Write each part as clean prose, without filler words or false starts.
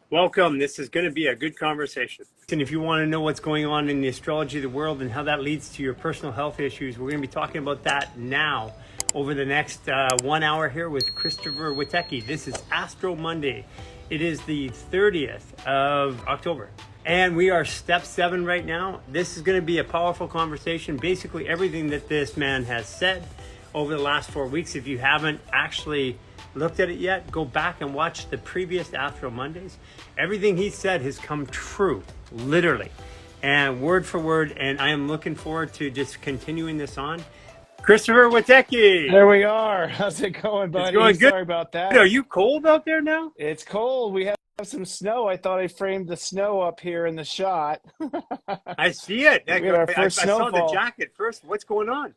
Welcome. This is going to be a good conversation. And if you want to know what's going on in the astrology of the world and how that leads to your personal health issues, we're going to be talking about that now over the next 1 hour here with Christopher Witecki. This is Astro Monday. It is the 30th of October. And we are step 7 right now. This is going to be a powerful conversation. Basically, everything that this man has said over the last 4 weeks. If you haven't actually looked at it yet, go back and watch the previous Astro Mondays. Everything he said has come true, literally, and word for word. And I am looking forward to just continuing this on. Christopher Witecki. There we are. How's it going, buddy? It's going good. Sorry about that. Are you cold out there now? It's cold. We have some snow. I thought I framed the snow up here in the shot. I see it. We had our first I saw snowfall. the jacket first. What's going on?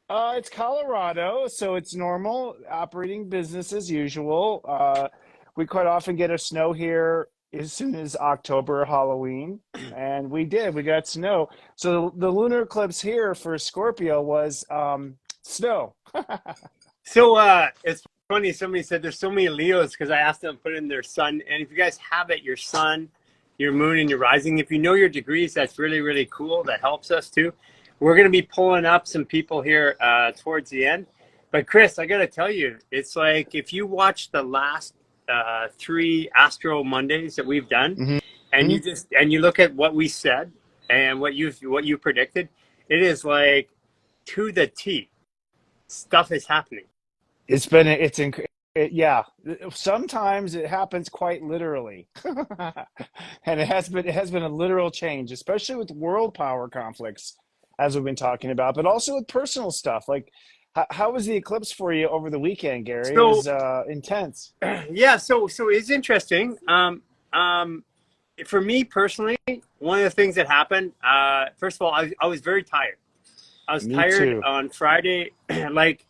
It's Colorado, so it's normal operating business as usual. We quite often get a snow here as soon as October or Halloween, and we did. We got snow. So the lunar eclipse here for Scorpio was snow. So it's funny. Somebody said there's so many Leos because I asked them to put in their sun. And if you guys have it, your sun, your moon, and your rising, if you know your degrees, that's really, really cool. That helps us too. We're going to be pulling up some people here towards the end. But Chris, I got to tell you, it's like if you watch the last 3 Astro Mondays that we've done, Mm-hmm. and you look at what we said and what you predicted, it is like to the T. Stuff is happening. Yeah. Sometimes it happens quite literally, and it has been a literal change, especially with world power conflicts, as we've been talking about, but also with personal stuff. Like, how was the eclipse for you over the weekend, Gary? It So was intense. yeah, so it's interesting. For me personally, one of the things that happened, first of all, I was very tired. I was Me tired too. on Friday, like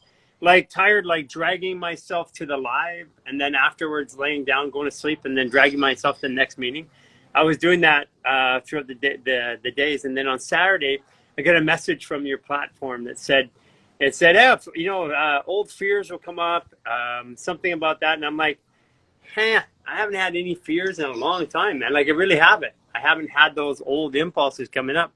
tired, like dragging myself to the live, and then afterwards laying down, going to sleep, and then dragging myself to the next meeting. I was doing that throughout the days, and then on Saturday, I got a message from your platform that said, old fears will come up, something about that, and I'm like, I haven't had any fears in a long time, man. Like I really haven't. I haven't had those old impulses coming up.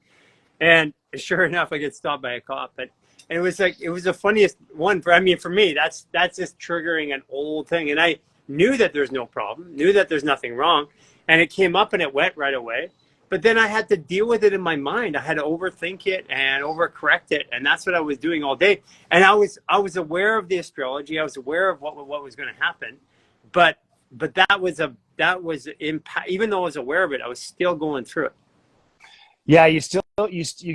And sure enough, I get stopped by a cop. And it was like, it was the funniest one for me, that's just triggering an old thing. And I knew that there's no problem, knew that there's nothing wrong. And it came up and it went right away. But then I had to deal with it in my mind. I had to overthink it and overcorrect it. And that's what I was doing all day. And I was aware of the astrology. I was aware of what was going to happen. But even though I was aware of it, I was still going through it. Yeah, you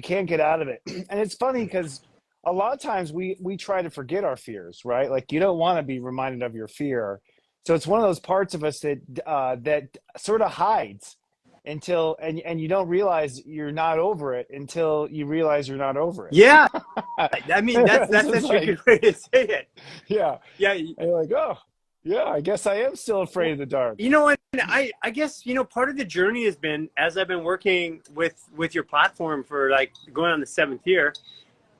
can't get out of it, and it's funny because a lot of times we try to forget our fears, right? Like you don't want to be reminded of your fear, so it's one of those parts of us that sort of hides until and you don't realize you're not over it until you realize you're not over it. Yeah. I mean, that's It's such just a good way to say it. yeah, Yeah. and you're like, oh yeah, I guess I am still afraid of the dark. You know what? I guess, part of the journey has been, as I've been working with your platform for like going on the 7th year,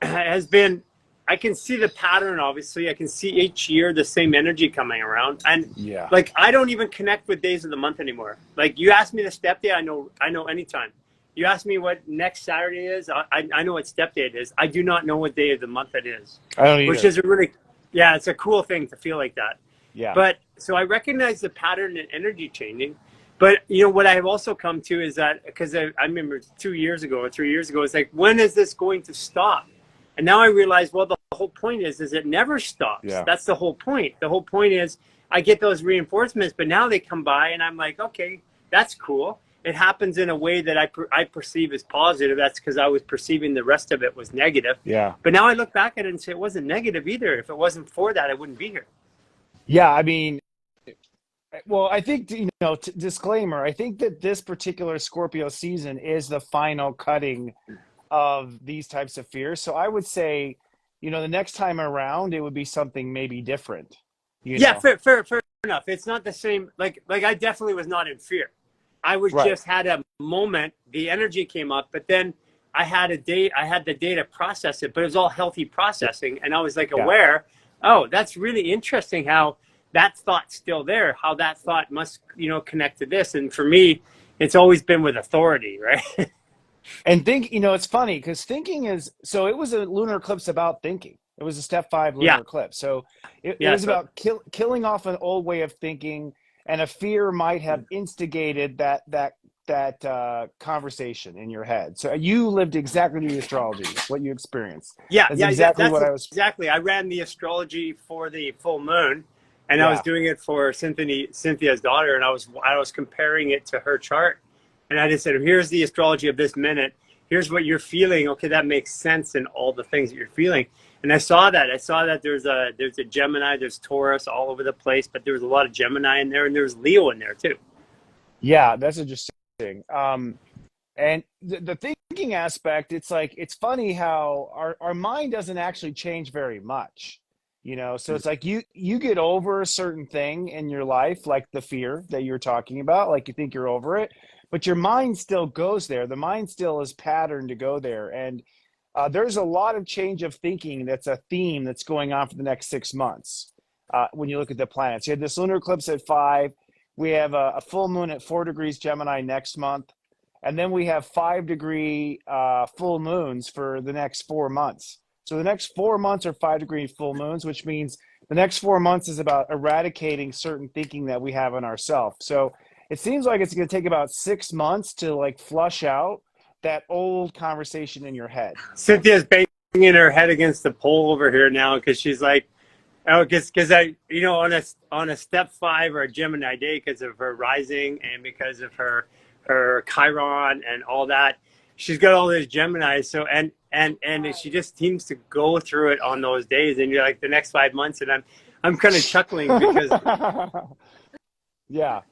has been, I can see the pattern, obviously. I can see each year the same energy coming around. And Yeah, like, I don't even connect with days of the month anymore. Like you ask me the step day, I know anytime. You ask me what next Saturday is, I know what step day it is. I do not know what day of the month it is, I don't which either. is it's a cool thing to feel like that. Yeah, But so I recognize the pattern and energy changing. But what I have also come to is that because I remember 2 years ago or 3 years ago, it's like, when is this going to stop? And now I realize, well, the whole point is it never stops. yeah. That's the whole point. The whole point is I get those reinforcements, but now they come by and I'm like, okay, that's cool. It happens in a way that I perceive as positive. That's because I was perceiving the rest of it was negative. Yeah. But now I look back at it and say it wasn't negative either. If it wasn't for that, I wouldn't be here. Yeah, I mean, well, I think, disclaimer, I think that this particular Scorpio season is the final cutting of these types of fears. So I would say, the next time around, it would be something maybe different, you Yeah, know? fair enough. It's not the same. Like I definitely was not in fear. I was Right. just had a moment. The energy came up, but then I had the day to process it, but it was all healthy processing, and I was like Yeah. aware. Oh, that's really interesting. How that thought's still there, how that thought must, connect to this. And for me, it's always been with authority, right? And think, it's funny because thinking is, so it was a lunar eclipse about thinking. It was a step 5 Yeah. lunar eclipse. So it Yeah. was So about killing off an old way of thinking, and a fear might have instigated that conversation in your head. So you lived exactly the astrology, what you experienced. yeah, That's yeah, exactly that's what I was. exactly. I ran the astrology for the full moon, and I was Yeah. doing it for Cynthia's daughter, and I was comparing it to her chart, and I just said, "Here's the astrology of this minute. Here's what you're feeling. Okay, that makes sense in all the things that you're feeling." And I saw that. There's a Gemini, there's Taurus all over the place, but there was a lot of Gemini in there, and there's Leo in there too. Yeah, that's interesting. And the thinking aspect, it's like, it's funny how our mind doesn't actually change very much, so it's like you get over a certain thing in your life, like the fear that you're talking about, like you think you're over it, but your mind still goes there. The mind still is patterned to go there. And there's a lot of change of thinking that's a theme that's going on for the next 6 months. When you look at the planets, you had this lunar eclipse at 5. We have a full moon at 4 degrees Gemini next month. And then we have 5-degree full moons for the next 4 months. So the next 4 months are 5-degree full moons, which means the next 4 months is about eradicating certain thinking that we have in ourselves. So it seems like it's going to take about 6 months to like flush out that old conversation in your head. Cynthia's banging her head against the pole over here now because she's like, oh, because on a step 5 or a Gemini day, because of her rising and because of her Chiron and all that, she's got all this Gemini. So and she just seems to go through it on those days. And you're like the next 5 months, and I'm kind of chuckling because Yeah.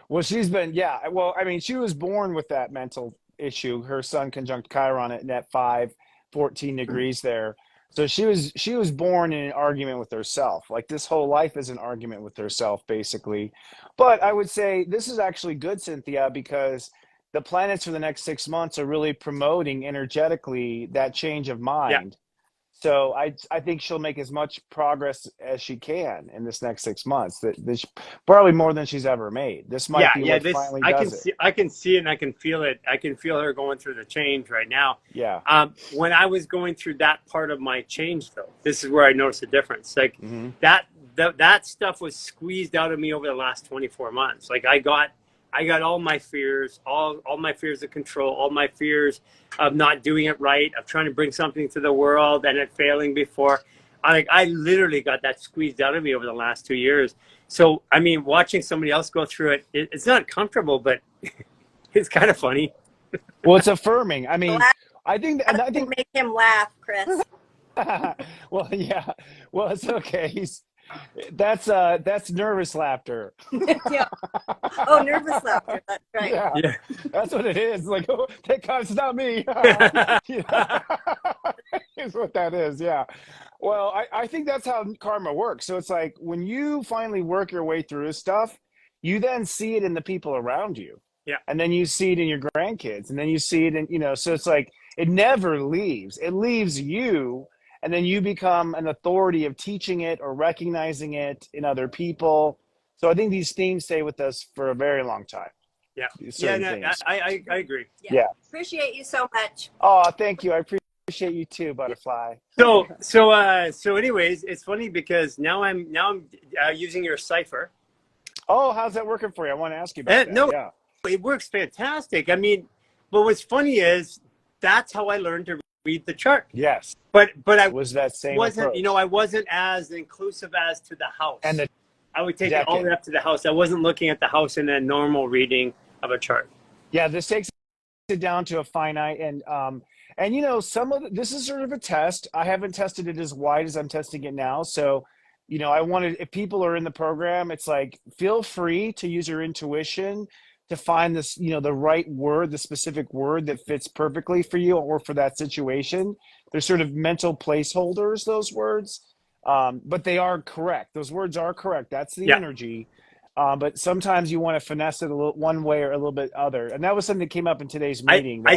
Well, yeah. Well, I mean, she was born with that mental issue. Her sun conjunct Chiron at net 5, 14 degrees there. So she was born in an argument with herself. Like this whole life is an argument with herself, basically. But I would say this is actually good, Cynthia, because the planets for the next 6 months are really promoting energetically that change of yeah. mind. So I think she'll make as much progress as she can in this next 6 months. That probably more than she's ever made. This might Yeah, be yeah. what This finally does it. I can see it, and I can feel it. I can feel her going through the change right now. Yeah. When I was going through that part of my change, though, this is where I noticed the difference. Like Hmm. that stuff was squeezed out of me over the last 24 months. Like I got all my fears, all my fears of control, all my fears of not doing it right, of trying to bring something to the world and it failing before. I literally got that squeezed out of me over the last 2 years. So, I mean, watching somebody else go through it's not comfortable, but it's kind of funny. Well, it's affirming. I mean, Laugh. I think. Make him laugh, Chris. Well, yeah. Well, it's okay. That's nervous laughter. Yeah. Oh, nervous laughter. That's right. Yeah, Yeah. that's what it is. Like, oh, thank God it's not me. Yeah. Is what that is. Yeah. Well, I think that's how karma works. So it's like when you finally work your way through stuff, you then see it in the people around you. Yeah. And then you see it in your grandkids. And then you see it in, so it's like it never leaves. It leaves you. And then you become an authority of teaching it or recognizing it in other people. So I think these themes stay with us for a very long time. Yeah. These Yeah. certain No, themes. I agree. Yeah. Appreciate you so much. Oh, thank you. I appreciate you too, Butterfly. So anyways, it's funny because now I'm using your cipher. Oh, how's that working for you? I want to ask you about that. No, Yeah. it works fantastic. I mean, but what's funny is that's how I learned to read the chart. Yes. But I Was that same wasn't, approach. I wasn't as inclusive as to the house. And the I would take it all the decade. way up to the house. I wasn't looking at the house in a normal reading of a chart. Yeah, this takes it down to a finite and some of this is sort of a test. I haven't tested it as wide as I'm testing it now. So, I wanted, if people are in the program, it's like feel free to use your intuition to find this, the right word, the specific word that fits perfectly for you or for that situation. They're sort of mental placeholders, those words. But they are correct. Those words are correct. That's the Yeah. energy. But sometimes you want to finesse it a little one way or a little bit other. And that was something that came up in today's meeting. I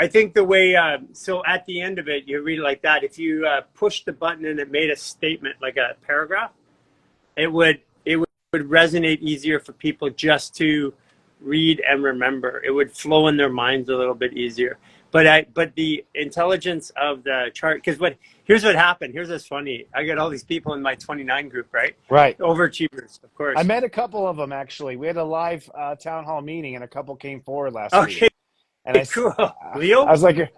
think the way, so at the end of it, you read it like that. If you push the button and it made a statement, like a paragraph, it would resonate easier for people just to read and remember. It would flow in their minds a little bit easier. But the intelligence of the chart, because here's what happened. Here's what's funny. I got all these people in my 29 group, right? Right. Overachievers, of I course. met a couple of them actually. We had a live town hall meeting, and a couple came forward last Okay, week. And cool. I Leo? was like,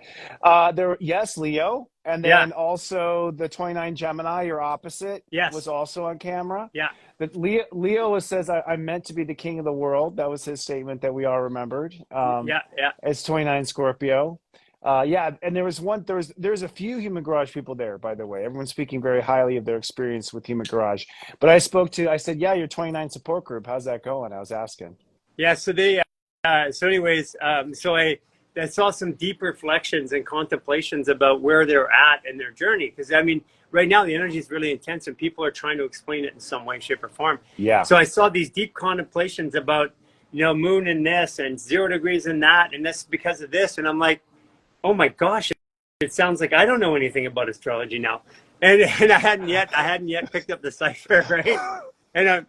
yes, Leo, and Yeah. then also the 29 Gemini, your opposite, Yes. was also on camera. Yeah. But Leo says, I'm meant to be the king of the world. That was his statement that we all remembered. Yeah. Yeah. It's 29 Scorpio. Yeah, and there's a few Human Garage people there, by the way. Everyone's speaking very highly of their experience with Human Garage. But I said, yeah, your 29 support group, how's that going? I was asking. Yeah. So anyways, I saw some deep reflections and contemplations about where they're at in their journey. Because I mean, right now the energy is really intense, and people are trying to explain it in some way, shape, or form. Yeah. So I saw these deep contemplations about, moon and this, and 0 degrees and that, and this because of this, and I'm like, oh my gosh, it sounds like I don't know anything about astrology now, and I hadn't yet picked up the cipher, right? And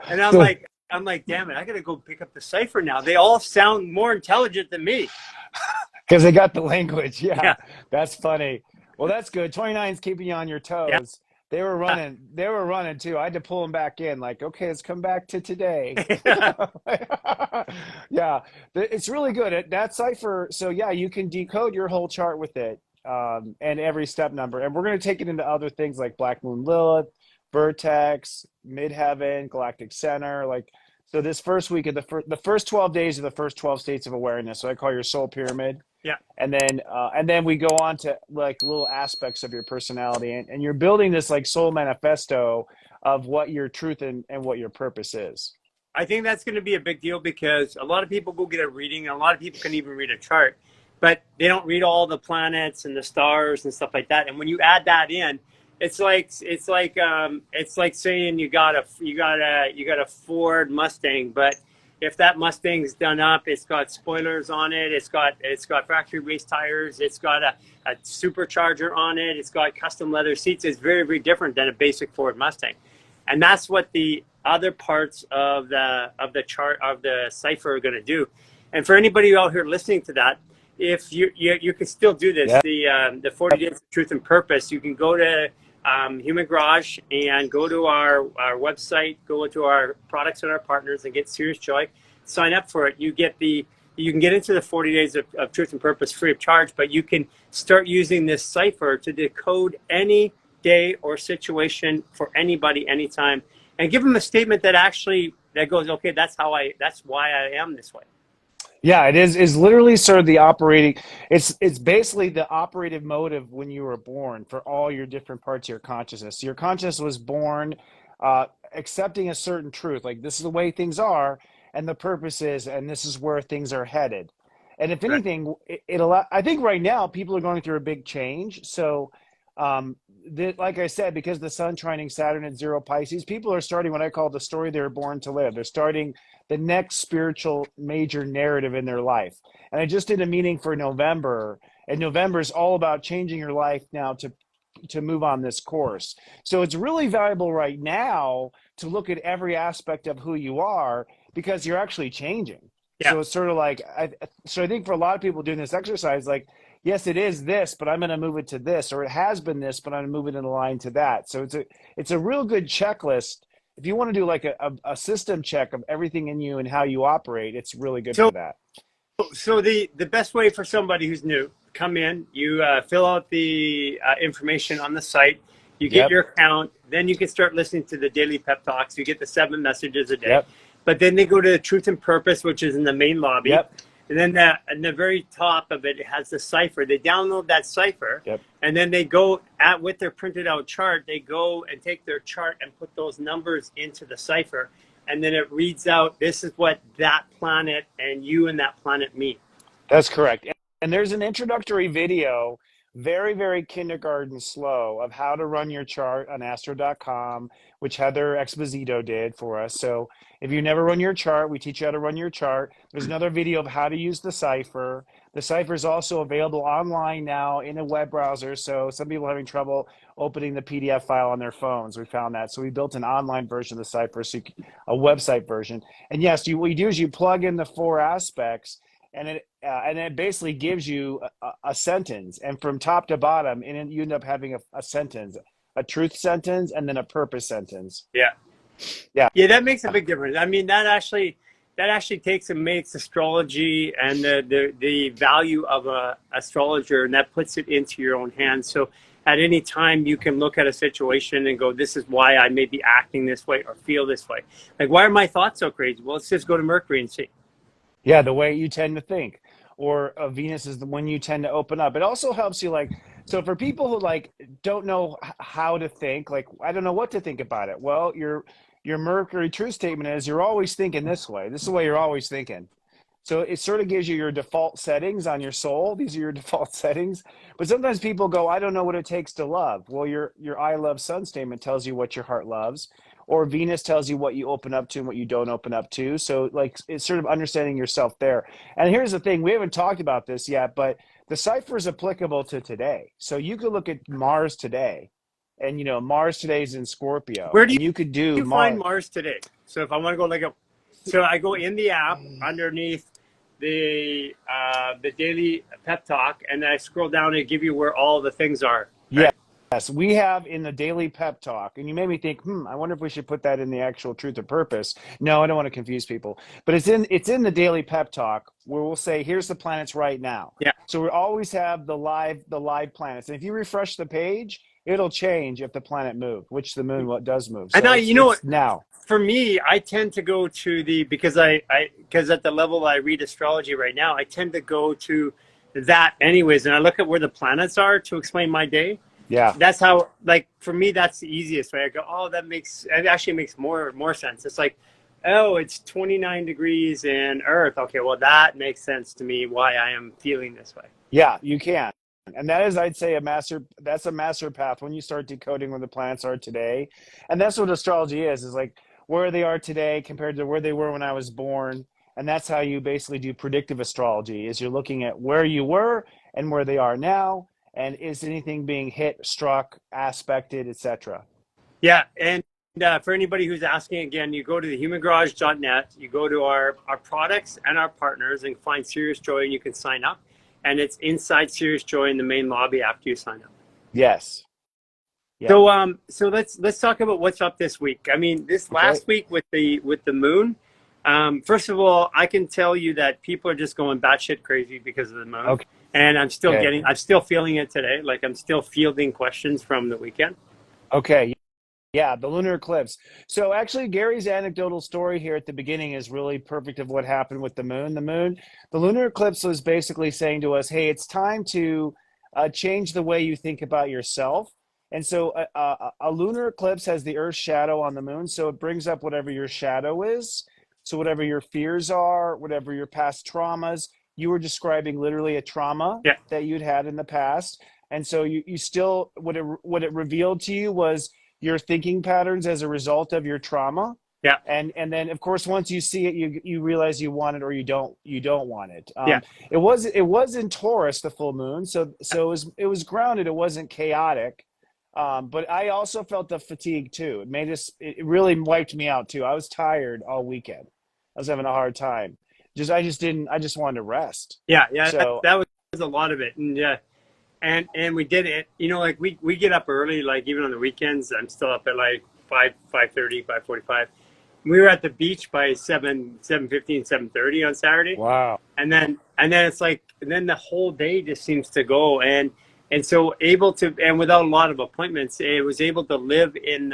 I'm like, damn it, I gotta go pick up the cipher now. They all sound more intelligent than me. Because they got the language. Yeah, Yeah. that's funny. Well, that's good. 29's keeping you on your toes. Yeah. They were running too. I had to pull them back in, like, okay, let's come back to today. Yeah, it's really good. That cipher, so yeah, you can decode your whole chart with it, and every step number. And we're going to take it into other things like Black Moon Lilith, Vertex, Midheaven, Galactic Center. Like, so this first week of the first 12 days of the first 12 states of awareness. So I call your soul pyramid. Yeah. And then we go on to like little aspects of your personality, and you're building this like soul manifesto of what your truth and what your purpose is. I think that's going to be a big deal, because a lot of people go get a reading, and a lot of people can even read a chart, but they don't read all the planets and the stars and stuff like that. And when you add that in, it's like saying you got a Ford Mustang, but if that Mustang's done up, it's got spoilers on it, it's got factory race tires, it's got a supercharger on it, it's got custom leather seats. It's very, very different than a basic Ford Mustang. And that's what the other parts of the chart of the cipher are going to do. And for anybody out here listening to that, if you can still do this, yeah. The 40 Days of Truth and Purpose, you can go to Human Garage and go to our website, go to our products and our partners, and get Serious Joy. Sign up for it. You can get into the 40 Days of Truth and Purpose free of charge, but you can start using this cipher to decode any day or situation for anybody, anytime, and give them a statement that goes, okay, that's why I am this way. Yeah, it is literally sort of the operating. It's basically the operative motive when you were born for all your different parts of your consciousness. Your consciousness was born accepting a certain truth, like this is the way things are, and the purpose is, and this is where things are headed. And if anything, I think right now people are going through a big change. So, like I said, because the sun trining Saturn at 0 Pisces, people are starting what I call the story they were born to live. They're starting the next spiritual major narrative in their life. And I just did a meeting for November, and November is all about changing your life now to move on this course. So it's really valuable right now to look at every aspect of who you are, because you're actually changing. Yeah. So it's sort of like, I think for a lot of people doing this exercise, like, yes, it is this, but I'm going to move it to this, or it has been this, but I'm going to move it in line to that. So it's a real good checklist. If you want to do like a system check of everything in you and how you operate, it's really good for that. So the best way for somebody who's new, come in, you fill out the information on the site, you get your account, then you can start listening to the daily pep talks. You get the 7 messages a day. But then they go to Truth and Purpose, which is in the main lobby. And then in the very top of it, it has the cipher. They download that cipher, and then they go with their printed out chart. They go and take their chart and put those numbers into the cipher, and then it reads out, this is what that planet and you and that planet mean. That's correct. And there's an introductory video very, very kindergarten slow of how to run your chart on astro.com, which Heather Exposito did for us. So if you never run your chart, we teach you how to run your chart. There's another video of how to use the cipher. The cipher is also available online now in a web browser. So some people are having trouble opening the PDF file on their phones. We found that. So we built an online version of the cipher, a website version. And yes, what you do is you plug in the 4 aspects, and it basically gives you a sentence, and from top to bottom, and you end up having a sentence, a truth sentence, and then a purpose sentence. Yeah. Yeah. Yeah, that makes a big difference. I mean, that actually takes and makes astrology and the value of a astrologer, and that puts it into your own hands. So at any time you can look at a situation and go, this is why I may be acting this way or feel this way. Like, why are my thoughts so crazy? Well, let's just go to Mercury and see. Yeah, the way you tend to think, or Venus is the one you tend to open up. It also helps you, like, so for people who like don't know how to think, like, I don't know what to think about it. Well, your Mercury truth statement is you're always thinking this way. This is the way you're always thinking. So it sort of gives you your default settings on your soul. These are your default settings. But sometimes people go, I don't know what it takes to love. Well, your I love sun statement tells you what your heart loves, or Venus tells you what you open up to and what you don't open up to. So like it's sort of understanding yourself there. And here's the thing, we haven't talked about this yet, but the cipher is applicable to today. So you could look at Mars today, and Mars today is in Scorpio, Where do and you could do you find Mars today? So if I want to go so I go in the app underneath the daily pep talk, and then I scroll down and give you where all the things are. Right? Yes, we have in the daily pep talk, and you made me think, I wonder if we should put that in the actual truth or purpose. No, I don't want to confuse people, but it's in the daily pep talk where we'll say, here's the planets right now. Yeah. So we always have the live planets, and if you refresh the page, it'll change if the planet moved, which the moon does move. So and it's now. For me, I tend to go to because at the level I read astrology right now, I tend to go to that anyways, and I look at where the planets are to explain my day. Yeah. That's how, like, for me, that's the easiest way. I go, oh, it actually makes more sense. It's like, oh, it's 29 degrees in Earth. Okay, well, that makes sense to me why I am feeling this way. Yeah, you can. And that is, I'd say, that's a master path when you start decoding where the planets are today. And that's what astrology is like where they are today compared to where they were when I was born. And that's how you basically do predictive astrology, is you're looking at where you were and where they are now. And is anything being hit, struck, aspected, etc.? Yeah, and for anybody who's asking, again, you go to thehumangarage.net, you go to our products and our partners and find Serious Joy, and you can sign up. And it's inside Serious Joy in the main lobby after you sign up. Yes. Yeah. So let's talk about what's up this week. I mean, this last week with the moon. First of all, I can tell you that people are just going batshit crazy because of the moon. Okay. And I'm still feeling it today. Like, I'm still fielding questions from the weekend. Okay. Yeah, the lunar eclipse. So actually, Gary's anecdotal story here at the beginning is really perfect of what happened with the moon. The lunar eclipse was basically saying to us, hey, it's time to change the way you think about yourself. And so a lunar eclipse has the Earth's shadow on the moon, so it brings up whatever your shadow is. So whatever your fears are, whatever your past traumas, you were describing literally a trauma that you'd had in the past. And so you still, what it revealed to you was your thinking patterns as a result of your trauma. Yeah. And then of course, once you see it, you realize you want it or you don't want it. Yeah. It was in Taurus, the full moon. So it was grounded. It wasn't chaotic. But I also felt the fatigue too. It really wiped me out too. I was tired all weekend. I was having a hard time. I just wanted to rest. Yeah. So that was a lot of it. And we did it, like we get up early, like even on the weekends. I'm still up at like 5:30, 5:45. We were at the beach by 7:15, 7:30 on Saturday. Wow. And then it's like, and then the whole day just seems to go. And so without a lot of appointments, it was able to live in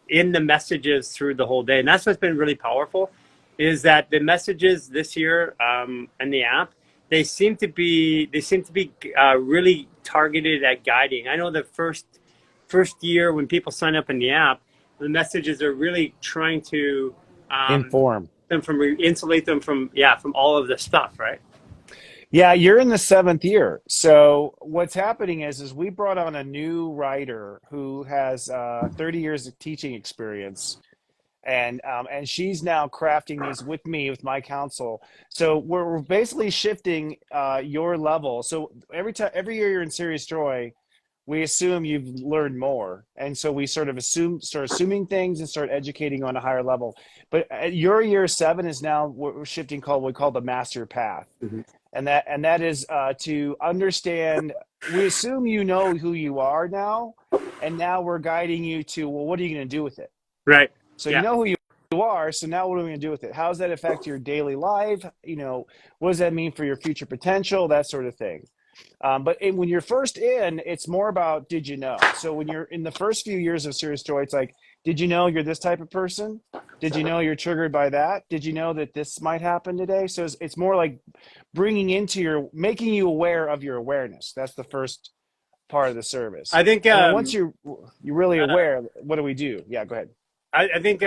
the messages through the whole day. And that's what's been really powerful, is that the messages this year and the app, they seem to be really targeted at guiding. I know the first year when people sign up in the app, the messages are really trying to inform them insulate them from all of this stuff, right? Yeah, you're in the seventh year. So what's happening is we brought on a new writer who has 30 years of teaching experience, and she's now crafting these with me with my counsel. So we're basically shifting your level. So every year you're in Serious Joy, we assume you've learned more, and so we sort of start assuming things and start educating on a higher level. But your year seven is now what we're shifting called what we call the master path, Hmm. and that is to understand. We assume you know who you are now, and now we're guiding you to, well, what are you going to do with it? Right. So you Yeah. know who you are. So now what are we going to do with it? How does that affect your daily life? What does that mean for your future potential? That sort of thing. But when you're first in, it's more about, did you know? So when you're in the first few years of Serious Joy, it's like, did you know you're this type of person? Did you know you're triggered by that? Did you know that this might happen today? So it's more like making you aware of your awareness. That's the first part of the service. I think And then once you're really aware, what do we do? Yeah, go ahead. I think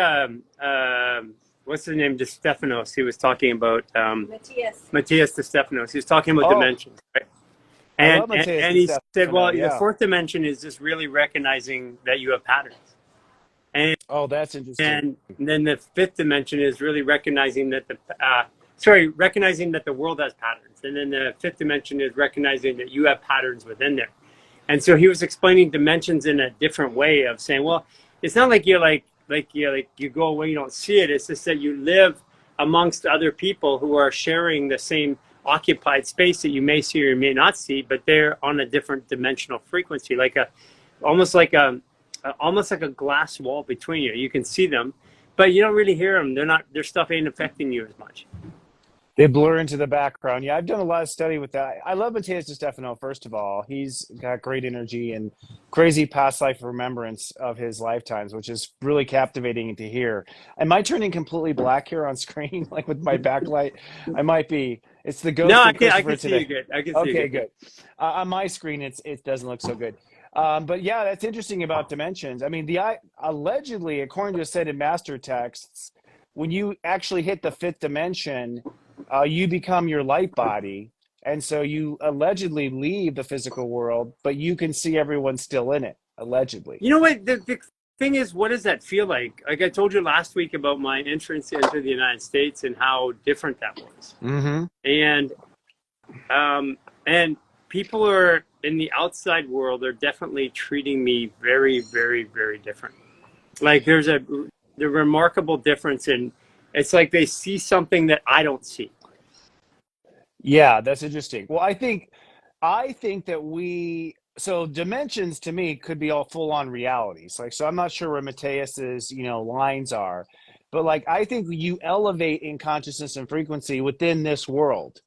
what's his name? De Stephanos. He was talking about Matthias. Matthias De Stephanos. He was talking about Oh, dimensions, right? I And love and, Mateus and and he said, Stefano. well, the Yeah. fourth dimension is just really recognizing that you have patterns, and Oh, that's interesting. and then the fifth dimension is really recognizing that recognizing that the world has patterns, and then the fifth dimension is recognizing that you have patterns within there. And so he was explaining dimensions in a different way of saying, well, it's not like you go away, you don't see it. It's just that you live amongst other people who are sharing the same occupied space that you may see or you may not see, but they're on a different dimensional frequency, almost like a almost like a glass wall between you. You can see them, but you don't really hear them. Their stuff ain't affecting you as much. They blur into the background. Yeah, I've done a lot of study with that. I love Mateus De Stefano, first of all. He's got great energy and crazy past life remembrance of his lifetimes, which is really captivating to hear. Am I turning completely black here on screen, like with my backlight? I might be. It's the No, ghost of I Christopher can see you today. good. I can see you Okay, good. good. On my screen, it doesn't look so good. But yeah, that's interesting about dimensions. I mean, allegedly, according to ascended master texts, when you actually hit the fifth dimension, you become your light body, and so you allegedly leave the physical world, but you can see everyone still in it. Allegedly. You know what? The thing is, what does that feel like? Like I told you last week about my entrance into the United States and how different that was. Mm-hmm. And and people are in the outside world are definitely treating me very, very, very different. Like the remarkable difference in it's like they see something that I don't see. Yeah, that's interesting. Well, I think that so dimensions to me could be all full on realities. Like, so I'm not sure where Mateus's, lines are, but like, I think you elevate in consciousness and frequency within this world.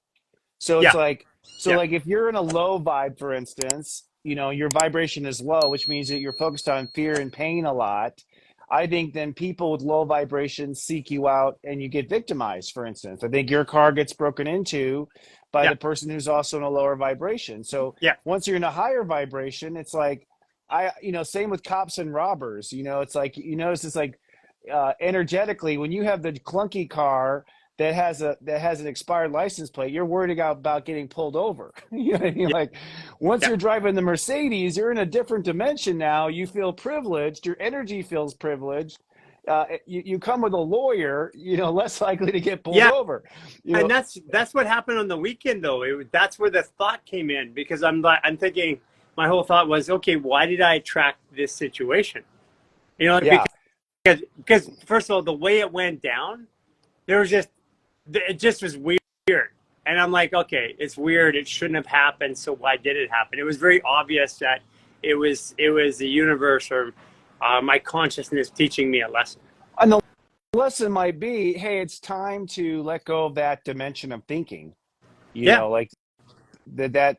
So it's Yeah, like, so yeah, like if you're in a low vibe, for instance, your vibration is low, which means that you're focused on fear and pain a lot. I think then people with low vibrations seek you out and you get victimized, for instance. I think your car gets broken into by yeah, the person who's also in a lower vibration. So yeah, once you're in a higher vibration, it's like, same with cops and robbers. It's like, notice it's like energetically, when you have the clunky car that has an expired license plate, you're worried about getting pulled over. You know what I mean? yeah, Like, once yeah. you're driving the Mercedes, you're in a different dimension now. You feel privileged. Your energy feels privileged. You come with a lawyer, less likely to get pulled Yeah. over. You And know, that's what happened on the weekend, though. That's where the thought came in because I'm thinking my whole thought was, okay, why did I attract this situation? yeah. Because first of all, the way it went down, there was it just was weird, and I'm like, okay, it's weird. It shouldn't have happened. So why did it happen? It was very obvious that it was the universe or my consciousness teaching me a lesson. And the lesson might be, hey, it's time to let go of that dimension of thinking. Yeah, Like that.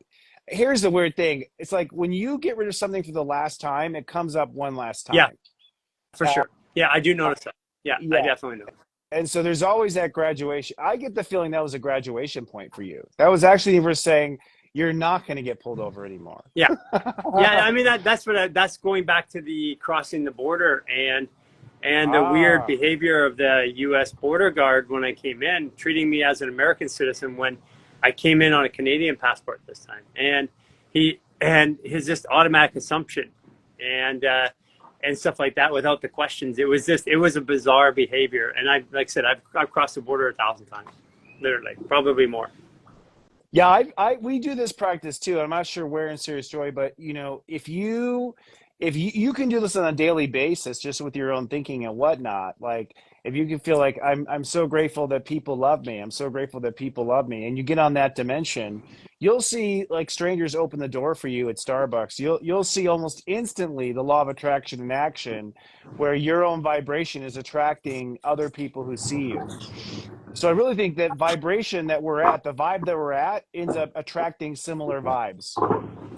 Here's the weird thing. It's like when you get rid of something for the last time, it comes up one last yeah, time. for Uh, sure. Yeah, I do notice that. Yeah, I yeah. definitely know. And so there's always that graduation. I get the feeling that was a graduation point for you. That was actually the universe saying you're not going to get pulled over anymore. Yeah. Yeah, I mean that's going back to the crossing the border and the weird Ah, behavior of the U.S. border guard when I came in, treating me as an American citizen when I came in on a Canadian passport this time, and his just automatic assumption, and stuff like that without the questions. It was a bizarre behavior, and like I said, I've crossed the border 1,000 times, literally, probably more. Yeah, we do this practice too. I'm not sure where in Serious Joy, but if you can do this on a daily basis, just with your own thinking and whatnot, like if you can feel like I'm so grateful that people love me, I'm so grateful that people love me, and you get on that dimension, you'll see like strangers open the door for you at Starbucks. You'll see almost instantly the law of attraction in action, where your own vibration is attracting other people who see you. So I really think that vibration that we're at, the vibe that we're at, ends up attracting similar vibes.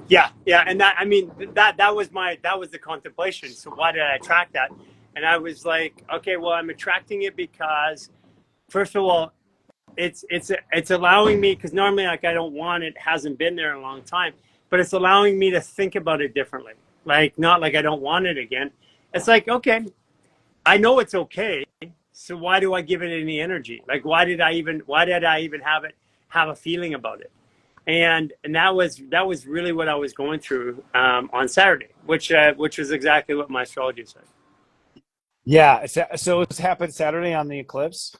Yeah, yeah, and that I mean that was the contemplation. So why did I attract that? And I was like, okay, well, I'm attracting it because first of all, it's allowing me, because normally like I don't want it, hasn't been there in a long time, but it's allowing me to think about it differently. Like not like I don't want it again. It's like, okay, I know it's okay. So why do I give it any energy? Like why did I even have a feeling about it? And that was really what I was going through on Saturday, which was exactly what my astrology said. Yeah, so it's happened Saturday on the eclipse.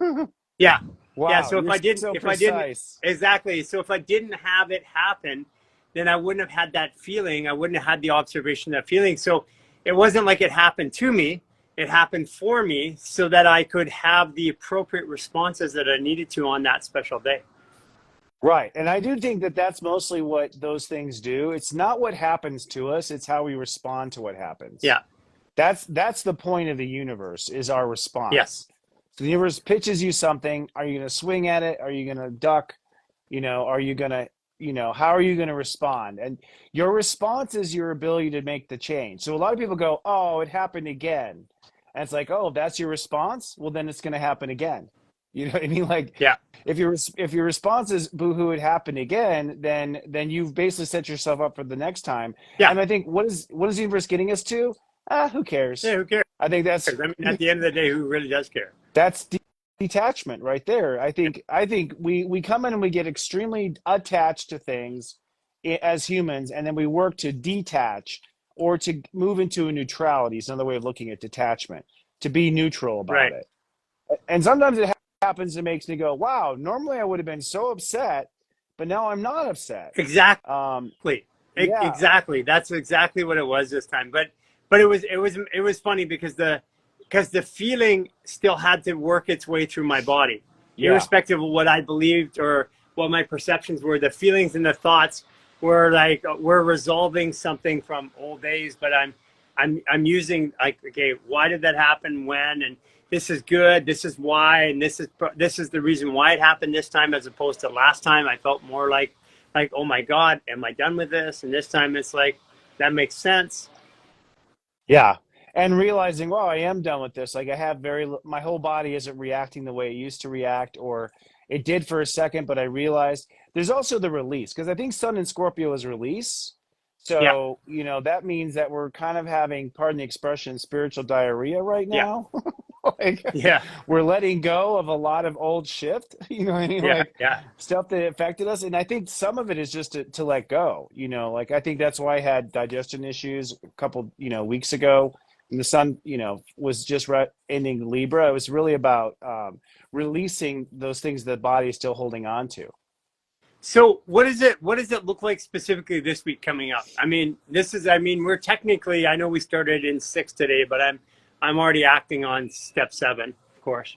Yeah, Wow, yeah. So you're so if I didn't precise. exactly, so if I didn't have it happen, then I wouldn't have had that feeling. I wouldn't have had the observation, that feeling. So it wasn't like it happened to me. It happened for me so that I could have the appropriate responses that I needed to on that special day. Right, and I do think that that's mostly what those things do. It's not what happens to us; it's how we respond to what happens. Yeah. That's the point of the universe, is our Yes. response. So the universe pitches you something. Are you going to swing at it? Are you going to duck? Are you going to, how are you going to respond? And your response is your ability to make the change. So a lot of people go, oh, it happened again. And it's like, oh, that's your response? Well, then it's going to happen again. You know what I mean? Like Yeah. if your response is boohoo, it happened again, then you've basically set yourself up for the next time. Yeah. And I think what is the universe getting us to? Who cares? Yeah. Who cares? I think I mean, at the end of the day, who really does care? that's detachment right there. I think we come in and we get extremely attached to things as humans, and then we work to detach or to move into a neutrality. It's another way of looking at detachment, to be neutral about Right. it. And sometimes it happens, it makes me go, wow, normally I would have been so upset, but now I'm not upset. Exactly. Yeah. Exactly. That's exactly what it was this time. But it was funny because the feeling still had to work its way through my body, Yeah. irrespective of what I believed or what my perceptions were. The feelings and the thoughts were like we're resolving something from old days, but I'm using like, okay, why did that happen? When? And this is good. This is why, and this is the reason why it happened this time, as opposed to last time. I felt more like oh my God, am I done with this? And this time it's like that makes sense. Yeah. And realizing, wow, I am done with this. Like I have my whole body isn't reacting the way it used to react, or it did for a second, but I realized there's also the release, because I think Sun in Scorpio is release. Yeah, So, that means that we're kind of having, pardon the expression, spiritual diarrhea right yeah, now. Like yeah, we're letting go of a lot of old shift, you know what I mean? yeah, Like yeah. stuff that affected us. And I think some of it is just to let go, like I think that's why I had digestion issues a couple, weeks ago. And the sun, was just ending Libra. It was really about releasing those things the body is still holding on to. So what is it? What does it look like specifically this week coming up? I mean, we're technically, I know we started in 6 today, but I'm already acting on step 7, of course.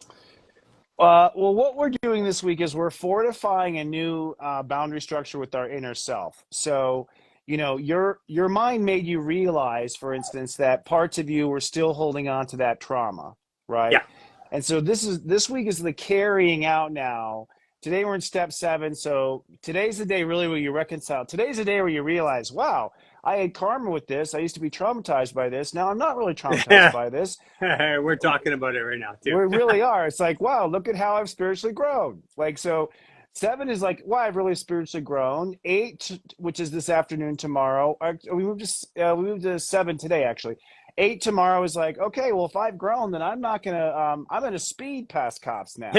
Well, what we're doing this week is we're fortifying a new boundary structure with our inner self. So, your mind made you realize, for instance, that parts of you were still holding on to that trauma, right? Yeah. And so this week is the carrying out now. Today we're in step 7. So today's the day really where you reconcile. Today's the day where you realize, wow, I had karma with this. I used to be traumatized by this. Now I'm not really traumatized by this. We're talking about it right now too. We really are. It's like, wow, look at how I've spiritually grown. Like, so 7 is like, wow, I've really spiritually grown. 8, which is this afternoon, tomorrow. We moved to 7 today, actually. 8 tomorrow is like, okay, well, if I've grown, then I'm not gonna I'm gonna speed past cops now.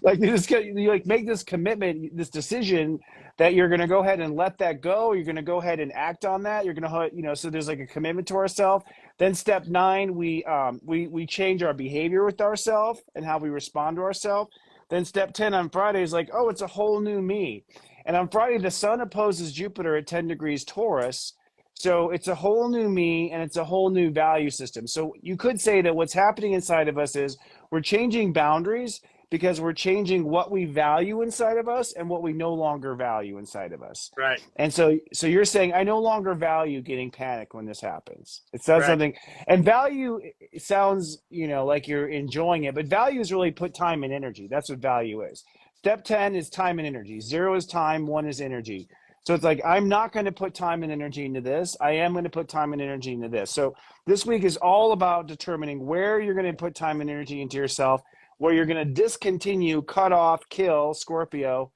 Like you like make this commitment, this decision that you're gonna go ahead and let that go. You're gonna go ahead and act on that. You're gonna, so there's like a commitment to ourselves. Then step 9, we change our behavior with ourselves and how we respond to ourselves. Then step 10 on Friday is like, oh, it's a whole new me. And on Friday, the sun opposes Jupiter at 10 degrees Taurus. So it's a whole new me and it's a whole new value system. So you could say that what's happening inside of us is we're changing boundaries because we're changing what we value inside of us and what we no longer value inside of us. Right. And so you're saying, I no longer value getting panicked when this happens. It says Right. something, and value, it sounds, like you're enjoying it, but value is really put time and energy. That's what value is. Step 10 is time and energy. 0 is time, 1 is energy. So it's like, I'm not going to put time and energy into this. I am going to put time and energy into this. So this week is all about determining where you're going to put time and energy into yourself, where you're going to discontinue, cut off, kill, Scorpio,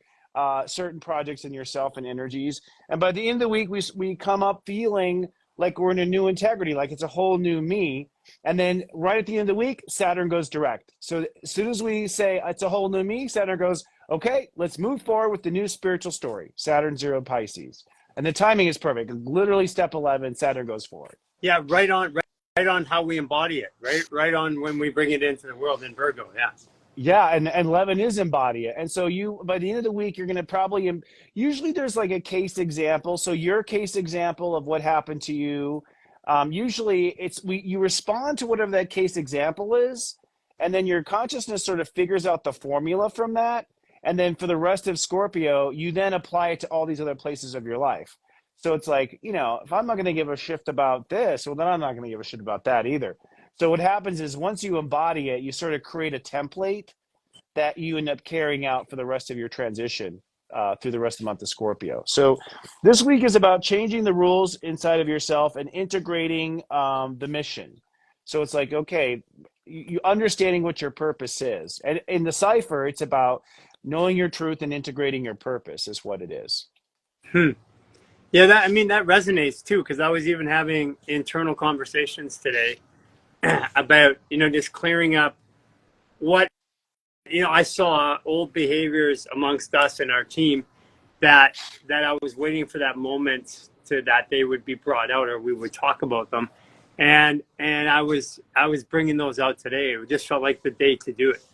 certain projects in yourself and energies. And by the end of the week, we come up feeling like we're in a new integrity, like it's a whole new me. And then right at the end of the week, Saturn goes direct. So as soon as we say it's a whole new me, Saturn goes, okay, let's move forward with the new spiritual story. Saturn 0 Pisces. And the timing is perfect. Literally step 11, Saturn goes forward. Yeah, right on how we embody it, right on when we bring it into the world in Virgo. Yeah. Yeah, and 11 is embody it. And so you, by the end of the week, you're going to probably, usually there's like a case example. So your case example of what happened to you, usually you respond to whatever that case example is, and then your consciousness sort of figures out the formula from that. And then for the rest of Scorpio, you then apply it to all these other places of your life. So it's like, if I'm not going to give a shit about this, well, then I'm not going to give a shit about that either. So what happens is once you embody it, you sort of create a template that you end up carrying out for the rest of your transition through the rest of the month of Scorpio. So this week is about changing the rules inside of yourself and integrating the mission. So it's like, okay, you understanding what your purpose is. And in the cipher, it's about knowing your truth and integrating your purpose is what it is. Yeah, that resonates too, because I was even having internal conversations today about, just clearing up what, I saw old behaviors amongst us and our team that I was waiting for that moment that they would be brought out or we would talk about them. And I was bringing those out today. It just felt like the day to do it.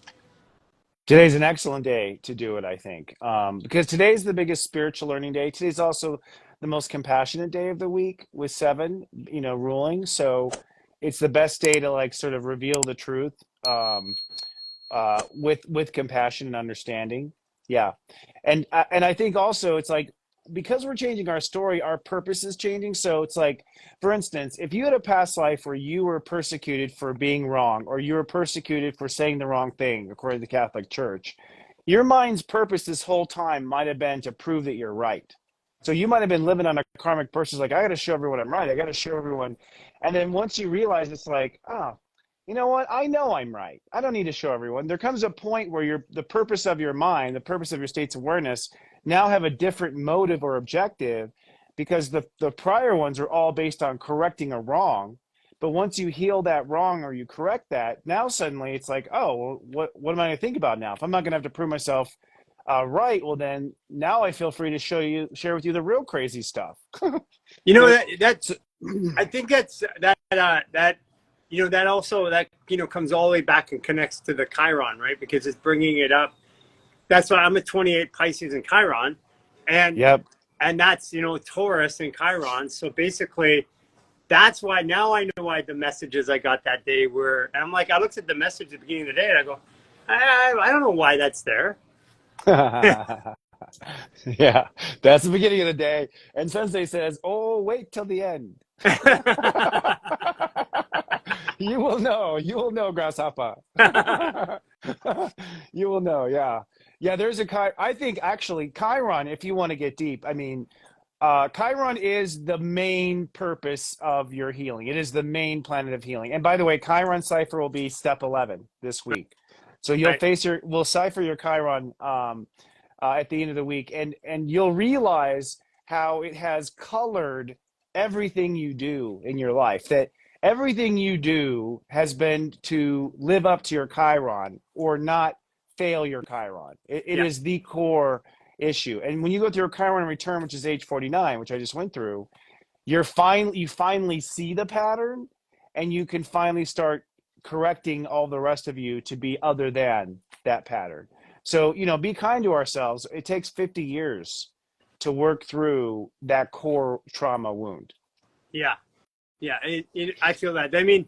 Today's an excellent day to do it, I think, because today's the biggest spiritual learning day. Today's also the most compassionate day of the week with 7, ruling. So it's the best day to like sort of reveal the truth with compassion and understanding. Yeah, and I think also it's like because we're changing our story, our purpose is changing. So it's like, for instance, if you had a past life where you were persecuted for being wrong, or you were persecuted for saying the wrong thing, according to the Catholic Church, your mind's purpose this whole time might have been to prove that you're right. So you might have been living on a karmic person, like, I got to show everyone I'm right. I got to show everyone. And then once you realize it's like, oh, you know what? I know I'm right. I don't need to show everyone. There comes a point where the purpose of your mind, the purpose of your state's awareness now have a different motive or objective because the prior ones are all based on correcting a wrong. But once you heal that wrong or you correct that, now suddenly it's like, oh, well, what am I going to think about now? If I'm not going to have to prove myself right, well, then now I feel free to share with you the real crazy stuff. That's I think that also comes all the way back and connects to the Chiron, right? Because it's bringing it up. That's why I'm a 28 Pisces and Chiron, and Yep. and that's Taurus and Chiron. So basically, that's why now I know why the messages I got that day were. And I'm like, I looked at the message at the beginning of the day, and I go, I don't know why that's there. Yeah, that's the beginning of the day. And Sensei says, oh, wait till the end. You will know, Grasshopper. You will know, yeah. Yeah, I think actually Chiron, if you want to get deep, Chiron is the main purpose of your healing. It is the main planet of healing. And by the way, Chiron cipher will be step 11 this week. So we'll cipher your Chiron at the end of the week, and you'll realize how it has colored everything you do in your life, that everything you do has been to live up to your Chiron or not fail your Chiron. It Yeah. is the core issue. And when you go through a Chiron return, which is age 49, which I just went through, you finally see the pattern, and you can finally start correcting all the rest of you to be other than that pattern. So, be kind to ourselves. It takes 50 years to work through that core trauma wound. Yeah. Yeah. I feel that. I mean,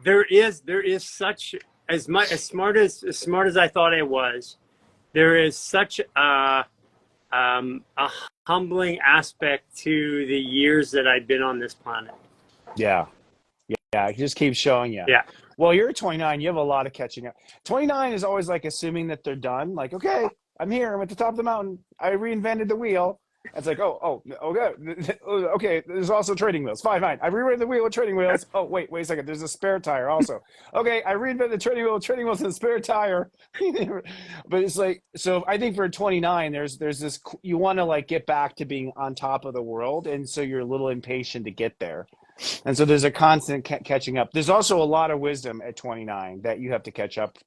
there is such as smart as I thought I was. There is such a humbling aspect to the years that I've been on this planet. Yeah. Yeah. It just keeps showing you. Yeah. Well, you're 29. You have a lot of catching up. 29 is always like assuming that they're done. Like, okay, I'm here. I'm at the top of the mountain. I reinvented the wheel. It's like, okay. Okay, there's also trading wheels. Fine. I rewrote the wheel with trading wheels. Oh, wait a second. There's a spare tire also. Okay, I reinvented the trading wheel with trading wheels and a spare tire. But it's like, so I think for 29, there's this, you want to like get back to being on top of the world. And so you're a little impatient to get there. And so there's a constant catching up. There's also a lot of wisdom at 29 that you have to catch up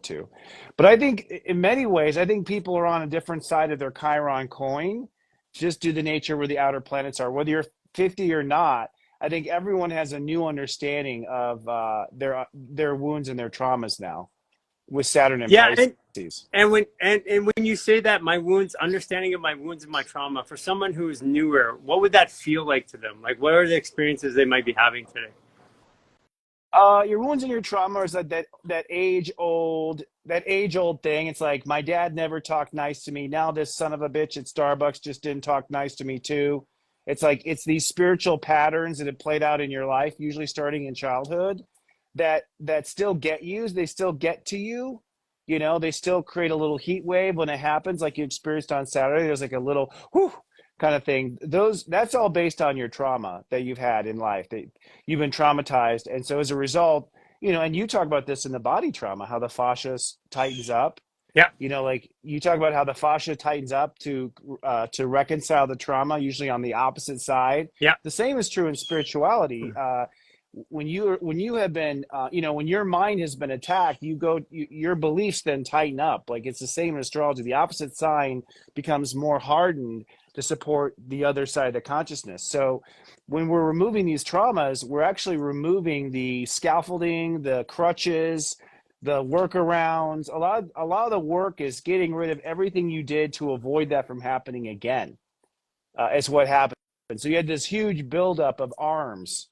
to. But I think in many ways, I think people are on a different side of their Chiron coin, just due to the nature where the outer planets are. Whether you're 50 or not, I think everyone has a new understanding of their wounds and their traumas now with Saturn and Yeah. Pisces. And when you say that, my wounds, understanding of my wounds and my trauma, for someone who is newer, what would that feel like to them? Like, what are the experiences they might be having today? Your wounds and your trauma is that age old thing. It's like, my dad never talked nice to me. Now this son of a bitch at Starbucks just didn't talk nice to me too. It's like, it's these spiritual patterns that have played out in your life, usually starting in childhood, that still get used. They still get to you. They still create a little heat wave when it happens, like you experienced on Saturday. There's like a little whoo kind of thing. That's all based on your trauma that you've had in life, that you've been traumatized. And so as a result, and you talk about this in the body trauma, how the fascia tightens up. Yeah. Like you talk about how the fascia tightens up to reconcile the trauma, usually on the opposite side. Yeah. The same is true in spirituality. When you have been, when your mind has been attacked, your beliefs then tighten up. Like, it's the same in astrology. The opposite sign becomes more hardened to support the other side of the consciousness. So when we're removing these traumas, we're actually removing the scaffolding, the crutches, the workarounds. A lot of the work is getting rid of everything you did to avoid that from happening again. Is what happened. So you had this huge buildup of arms,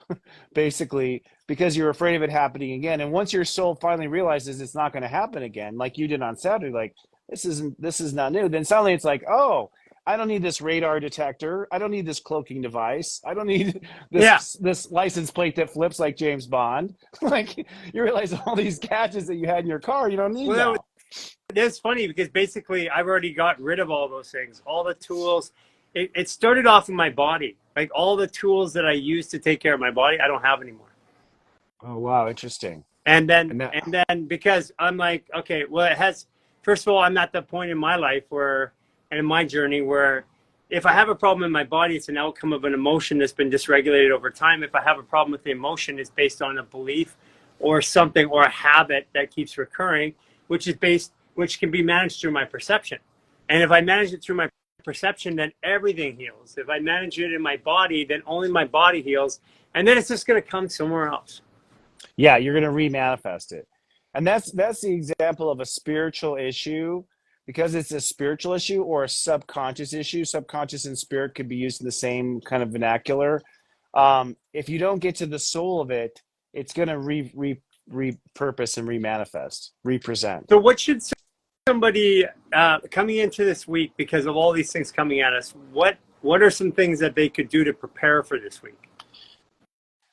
basically, because you're afraid of it happening again. And once your soul finally realizes it's not going to happen again, like you did on Saturday, like, this is not new, then suddenly it's like, oh, I don't need this radar detector. I don't need this cloaking device. I don't need this license plate that flips like James Bond. Like, you realize all these gadgets that you had in your car, you don't need now. It's funny because basically I've already got rid of all those things, all the tools. It started off in my body. Like, all the tools that I used to take care of my body, I don't have anymore. Oh, wow. Interesting. And then because I'm like, okay, well, first of all, I'm at the point in my life and in my journey where if I have a problem in my body, it's an outcome of an emotion that's been dysregulated over time. If I have a problem with the emotion, it's based on a belief or something or a habit that keeps recurring, which can be managed through my perception. And if I manage it through my perception, then everything heals. If I manage it in my body, then only my body heals. And then it's just going to come somewhere else. Yeah, you're going to remanifest it. And that's the example of a spiritual issue, because it's a spiritual issue or a subconscious issue. Subconscious and spirit could be used in the same kind of vernacular. If you don't get to the soul of it, it's going to repurpose and remanifest, represent. So what should somebody coming into this week, because of all these things coming at us, what are some things that they could do to prepare for this week?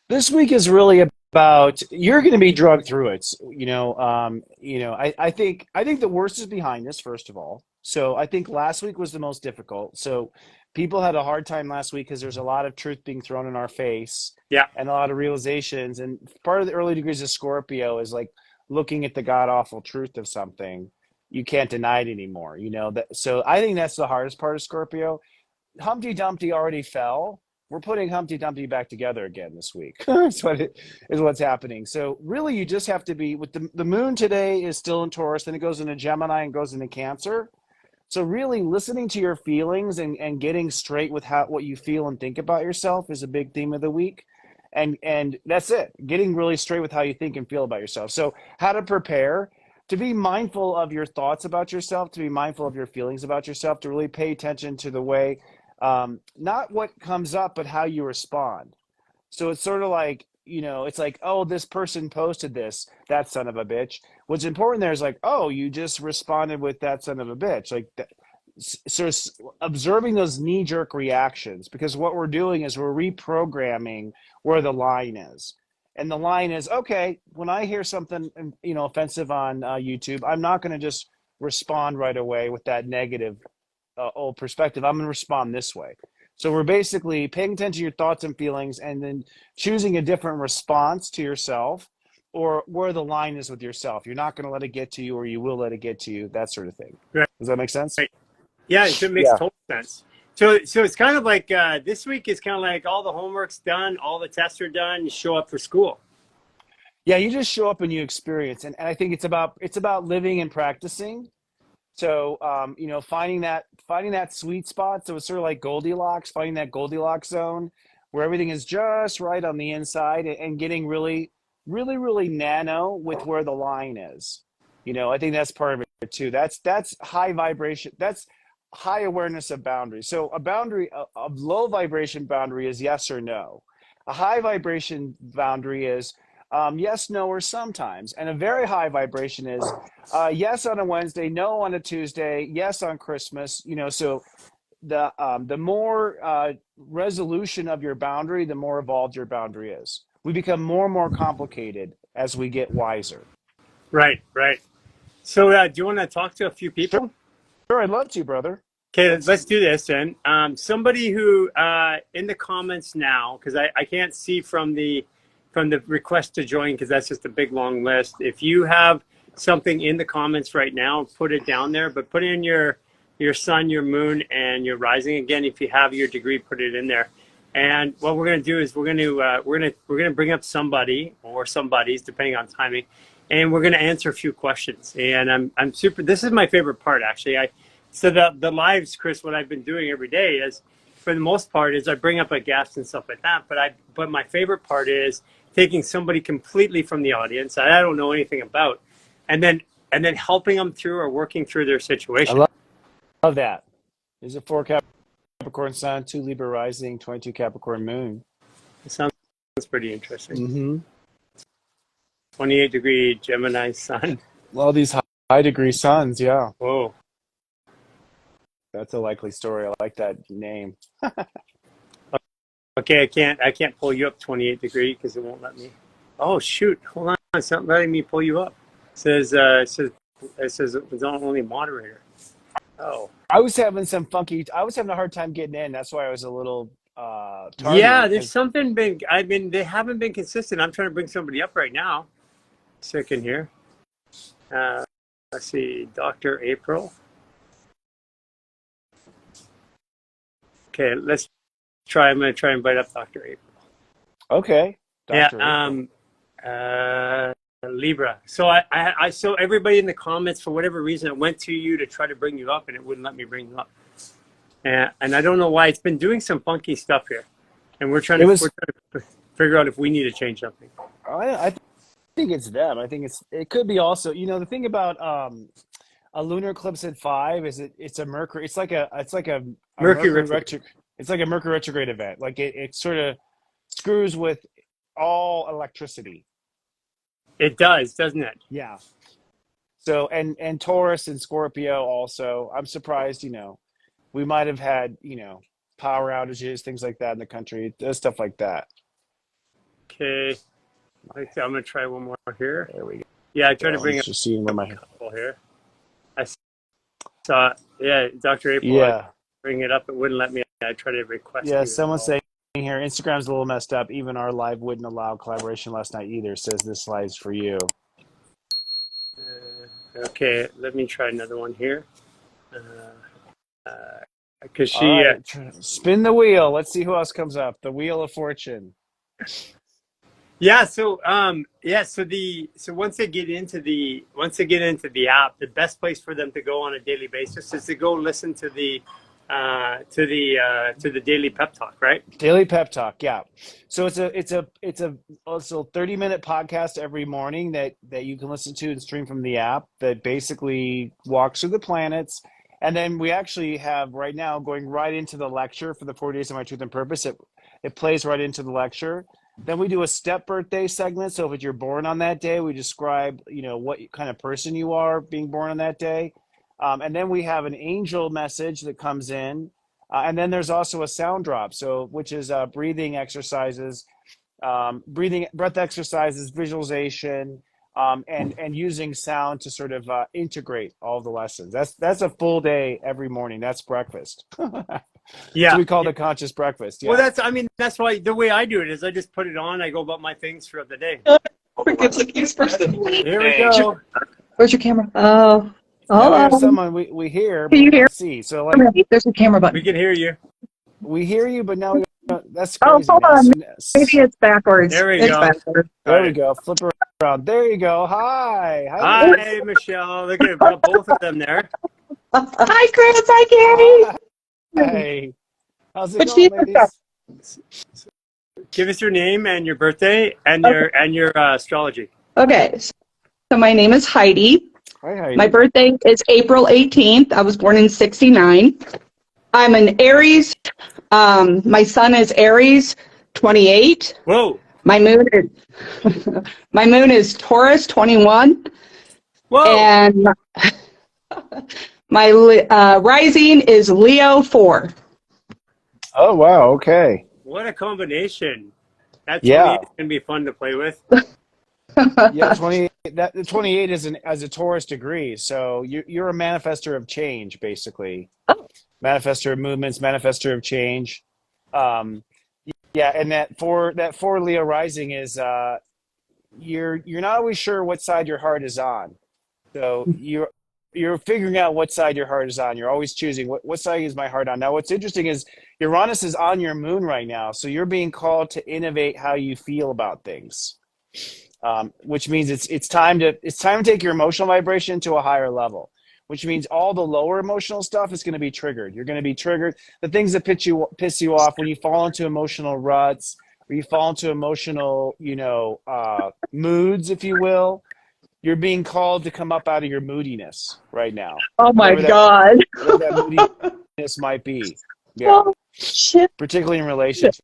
This week is really about, you're going to be drugged through it. I think the worst is behind us, first of all. So I think last week was the most difficult. So people had a hard time last week because there's a lot of truth being thrown in our face. Yeah. And a lot of realizations. And part of the early degrees of Scorpio is like looking at the god awful truth of something. You can't deny it anymore. So I think that's the hardest part of Scorpio. Humpty Dumpty already fell. we're putting Humpty Dumpty back together again this week. That's is what's happening. So really, you just have to be with the moon today is still in Taurus, then it goes into Gemini and goes into Cancer. So really listening to your feelings and getting straight with what you feel and think about yourself is a big theme of the week. And that's it. Getting really straight with how you think and feel about yourself. So how to prepare to be mindful of your thoughts about yourself, to be mindful of your feelings about yourself, to really pay attention to the way, not what comes up, but how you respond. So it's sort of like, it's like, oh, this person posted this, that son of a bitch. What's important there is like, oh, you just responded with that son of a bitch. Like, so observing those knee jerk reactions, because what we're doing is we're reprogramming where the line is. And the line is, okay, when I hear something, offensive on YouTube, I'm not going to just respond right away with that negative old perspective. I'm going to respond this way. So we're basically paying attention to your thoughts and feelings and then choosing a different response to yourself or where the line is with yourself. You're not going to let it get to you or you will let it get to you, that sort of thing. Right. Does that make sense? Right. Yeah, it makes total sense. So it's kind of like this week is kind of like all the homework's done, all the tests are done, you show up for school. Yeah, you just show up and you experience. And I think it's about living and practicing. So, finding that sweet spot. So it's sort of like Goldilocks, finding that Goldilocks zone where everything is just right on the inside and getting really, really, really nano with where the line is. I think that's part of it too. That's high vibration. That's high awareness of boundaries. So a boundary, a low vibration boundary is yes or no. A high vibration boundary is yes, no, or sometimes. And a very high vibration is yes on a Wednesday, no on a Tuesday, yes on Christmas. So the more resolution of your boundary, the more evolved your boundary is. We become more and more complicated as we get wiser. Right. So do you want to talk to a few people? Sure, I'd love to, brother. Okay, let's do this then. Somebody who in the comments now, because I can't see from the request to join because that's just a big long list. If you have something in the comments right now, put it down there, but put in your sun, your moon, and your rising. Again, if you have your degree, put it in there. And what we're going to do is we're going to bring up somebody or somebody's depending on timing, and we're going to answer a few questions. And I'm super. This is my favorite part actually. So the lives, Chris, what I've been doing every day is, for the most part, is I bring up a guest and stuff like that. But my favorite part is taking somebody completely from the audience that I don't know anything about, and then helping them through or working through their situation. I love that. Is it 4 Capricorn Sun, 2 Libra Rising, 22 Capricorn Moon? It sounds pretty interesting. Mm-hmm. 28-degree Gemini Sun. All these high degree suns, yeah. Whoa. That's a likely story. I like that name. Okay, I can't pull you up 28-degree because it won't let me. Oh shoot! Hold on, it's not letting me pull you up. It says it's not only moderator. Oh. I was having a hard time getting in. That's why I was a little tardy. Yeah, there's something been. They haven't been consistent. I'm trying to bring somebody up right now. Second here. Let's see, Dr. April. Okay, let's try. I'm going to try and invite up Dr. April. Okay. Dr. Yeah. Libra. So I so everybody in the comments, for whatever reason, it went to you to try to bring you up, and it wouldn't let me bring you up. And I don't know why. It's been doing some funky stuff here, and we're trying to figure out if we need to change something. I think it's them. I think it could be also. The thing about a lunar eclipse at 5 is it's a Mercury. It's like a Mercury retrograde. It's like a Mercury retrograde event. Like it sort of screws with all electricity. It does, doesn't it? Yeah. So and Taurus and Scorpio also. I'm surprised. We might have had power outages, things like that in the country. Does stuff like that. Okay. I'm gonna try one more here. There we go. Yeah, I tried to bring up just seeing where my couple here. I saw, Dr. April. Yeah. Bring it up. It wouldn't let me. I tried to request. Yeah, someone's saying here, Instagram's a little messed up. Even our live wouldn't allow collaboration last night either. Says this slide's for you. Okay, let me try another one here. because All she. right, spin the wheel. Let's see who else comes up. The Wheel of Fortune. Yeah. So once they get into the app, the best place for them to go on a daily basis is to go listen to the daily pep talk, right? Daily Pep Talk, yeah. So it's a also 30-minute podcast every morning that you can listen to and stream from the app that basically walks through the planets. And then we actually have right now going right into the lecture for the 40 Days of My Truth and Purpose. It plays right into the lecture. Then we do a step birthday segment. So if you're born on that day, we describe, what kind of person you are being born on that day. And then we have an angel message that comes in. And then there's also a sound drop, which is breathing exercises, breath exercises, visualization, and using sound to sort of integrate all the lessons. That's a full day every morning. That's breakfast. So Yeah. we call it a conscious breakfast. Well, Yeah. that's why the way I do it is I just put it on. I go about my things throughout the day. It's like this person. Here we go. Where's your camera? Oh, Now we have hold on. someone we hear, but Can you we hear don't see. So like me? There's a camera We button. can hear you. we hear you, but now we don't. That's Oh, crazy. hold Now, on. so, Maybe it's backwards. There we It's go. backwards. there Got we it. go. Flip around. There you go. Hi. Hi, ladies. Hi, Michelle. Look at got both of them there. Hi, Chris. Hi, Gary. Hi. How's it What's going, the ladies? Give us your name and your birthday and your astrology. Okay. So my name is Heidi. Hi, Heidi. My birthday is April 18th. I was born in 69. I'm an Aries. My sun is Aries, 28. Whoa. My moon is my moon is Taurus, 21. Whoa. And my rising is Leo, 4. Oh, wow. Okay. What a combination. That 28 Yeah. is going to be fun to play with. Yeah, 28. The 28 is as a Taurus degree, so you're a manifester of change, basically. Oh. Manifester of movements, manifester of change. Yeah, and that for Leo rising is you're not always sure what side your heart is on. So you're figuring out what side your heart is on. You're always choosing what side is my heart on. Now, what's interesting is Uranus is on your moon right now, so you're being called to innovate how you feel about things. Which means it's time to take your emotional vibration to a higher level, which means all the lower emotional stuff is going to be triggered. You're going to be triggered. The things that piss you off when you fall into emotional ruts, or you fall into emotional, moods, if you will. You're being called to come up out of your moodiness right now. Oh my Whatever God. whatever that moodiness might be. Yeah, Oh, shit. particularly in relationships.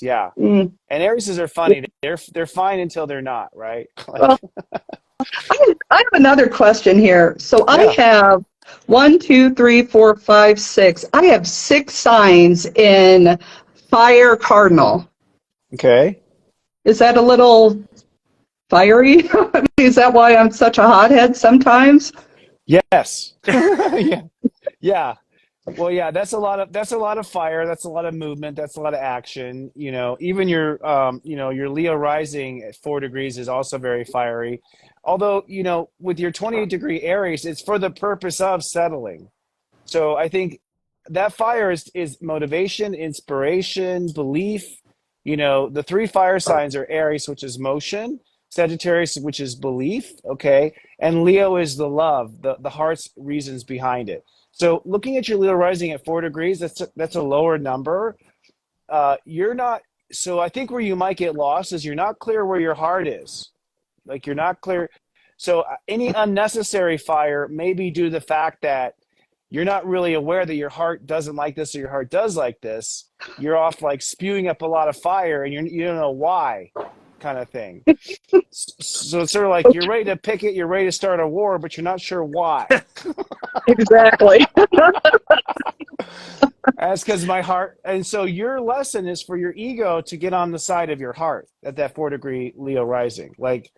Yeah. Mm. And Arises are funny. They're fine until they're not, right? Well, I have another question here. So I Yeah. have 1, 2, 3, 4, 5, 6. I have 6 signs in fire cardinal. Okay. Is that a little fiery? Is that why I'm such a hothead sometimes? Yes. Yeah. Yeah. Well, yeah, that's a lot of fire. That's a lot of movement. That's a lot of action. Even your Leo rising at 4 degrees is also very fiery. Although, with your 28-degree Aries, it's for the purpose of settling. So I think that fire is motivation, inspiration, belief. The 3 fire signs are Aries, which is motion, Sagittarius, which is belief, okay, and Leo is the love, the heart's reasons behind it. So looking at your Leo rising at 4 degrees, that's a lower number. You're not. So I think where you might get lost is you're not clear where your heart is. Like you're not clear. So any unnecessary fire may be due to the fact that you're not really aware that your heart doesn't like this or your heart does like this. You're off like spewing up a lot of fire and you don't know why, kind of thing. So it's sort of like you're ready to pick it, you're ready to start a war, but you're not sure why. Exactly. That's because my heart. And so your lesson is for your ego to get on the side of your heart at that 4-degree Leo rising. Like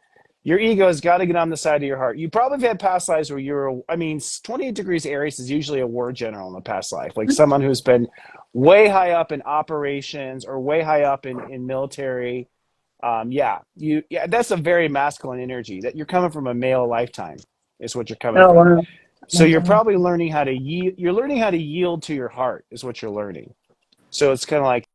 your ego has got to get on the side of your heart. You probably have had past lives where 28 degrees Aries is usually a war general in the past life, like someone who's been way high up in operations or way high up in military. That's a very masculine energy that you're coming from a male lifetime is what you're coming Oh, from. wow. So you're probably learning how to you're learning how to yield to your heart is what you're learning. So it's kind of like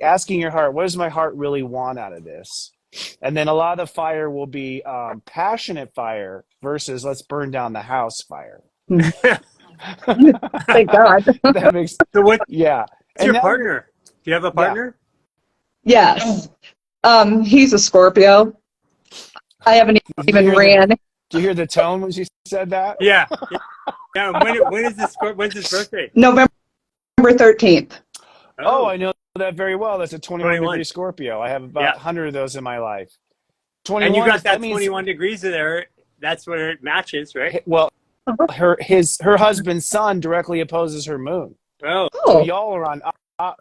asking your heart, what does my heart really want out of this? And then a lot of fire will be passionate fire versus let's burn down the house fire. Thank God. That makes So what's yeah. your partner? Do you have a partner? Yes. He's a Scorpio. I haven't even ran. Do you hear the tone when she said that? Yeah. Yeah. When's his birthday? November 13th. Oh, I know that very well. That's a 21 21. degree Scorpio. I have about 100 of those in my life. 21 And you got that means, 21 degrees there. That's where it matches, right? well, her husband's sun directly opposes her moon. Oh. So y'all are on.